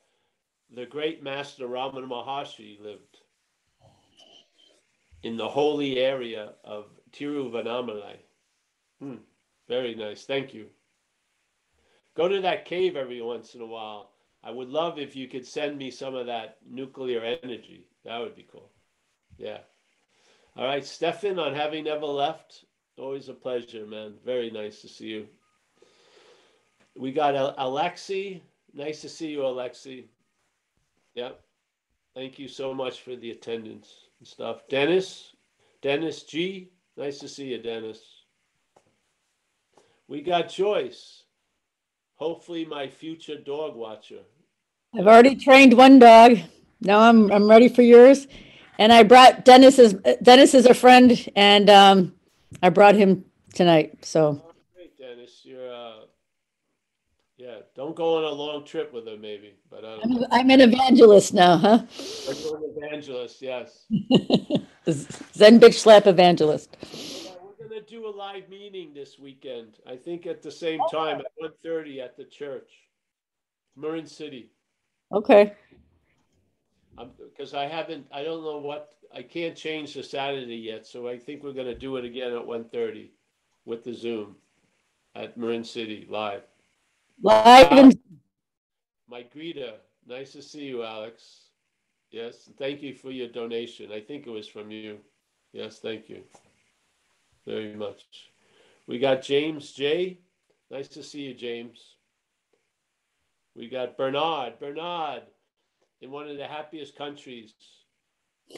the great master Ramana Maharshi lived, in the holy area of Tiruvannamalai. Very nice. Thank you. Go to that cave every once in a while. I would love if you could send me some of that nuclear energy. That would be cool. Yeah. All right, Stefan, on having never left. Always a pleasure, man. Very nice to see you. We got Alexi. Nice to see you, Alexi. Yep. Thank you so much for the attendance and stuff. Dennis G. Nice to see you, Dennis. We got Joyce. Hopefully my future dog watcher. I've already trained one dog. Now I'm ready for yours. And I brought Dennis is a friend, and I brought him tonight. So great, Dennis. You're yeah, don't go on a long trip with him, maybe. But I don't know. I'm an evangelist now, huh? You're an evangelist, yes. Zen bitch slap evangelist. Yeah, we're gonna do a live meeting this weekend. I think at the same time at 1:30 at the church, Marin City. Okay. Because I don't know what, I can't change the Saturday yet, so I think we're gonna do it again at 1:30 with the Zoom at Marin City live. Live. My greeter, nice to see you, Alex. Yes, thank you for your donation. I think it was from you. Yes, thank you very much. We got James J. Nice to see you, James. We got Bernard in one of the happiest countries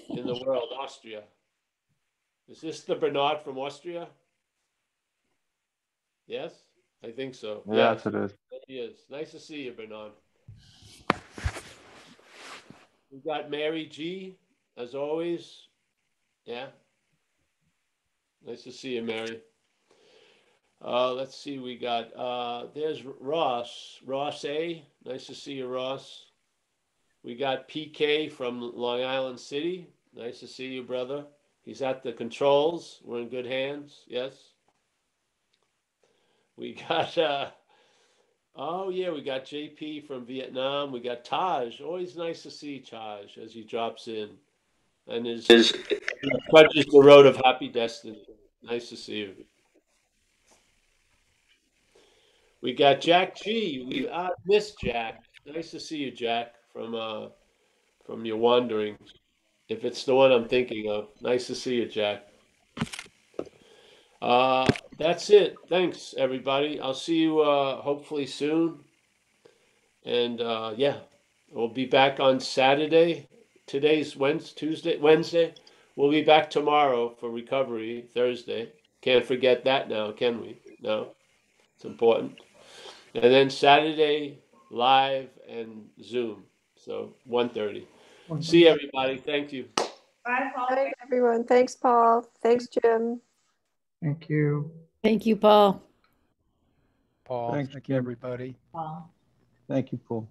in the world, Austria. Is this the Bernard from Austria? Yes, I think so. Yes, Yes, it is. he is. Nice to see you, Bernard. We got Mary G, as always. Yeah. Nice to see you, Mary. Let's see, we got, there's Ross A. Nice to see you, Ross. We got PK from Long Island City. Nice to see you, brother. He's at the controls. We're in good hands. Yes. We got, oh yeah, we got JP from Vietnam. We got Taj. Always nice to see Taj as he drops in and trudges the road of happy destiny. Nice to see you. We got Jack G. We missed Jack. Nice to see you, Jack, from your wanderings. If it's the one I'm thinking of, nice to see you, Jack. That's it. Thanks, everybody. I'll see you hopefully soon. And yeah, we'll be back on Saturday. Today's Wednesday. We'll be back tomorrow for recovery, Thursday. Can't forget that now, can we? No, it's important. And then Saturday, live and Zoom. So 1:30. See everybody. Thank you. Bye, Paul. Bye, everyone. Thanks, Paul. Thanks, Jim. Thank you. Thank you, Paul. Paul. Thanks, Thank you, everybody. Paul. Thank you, Paul.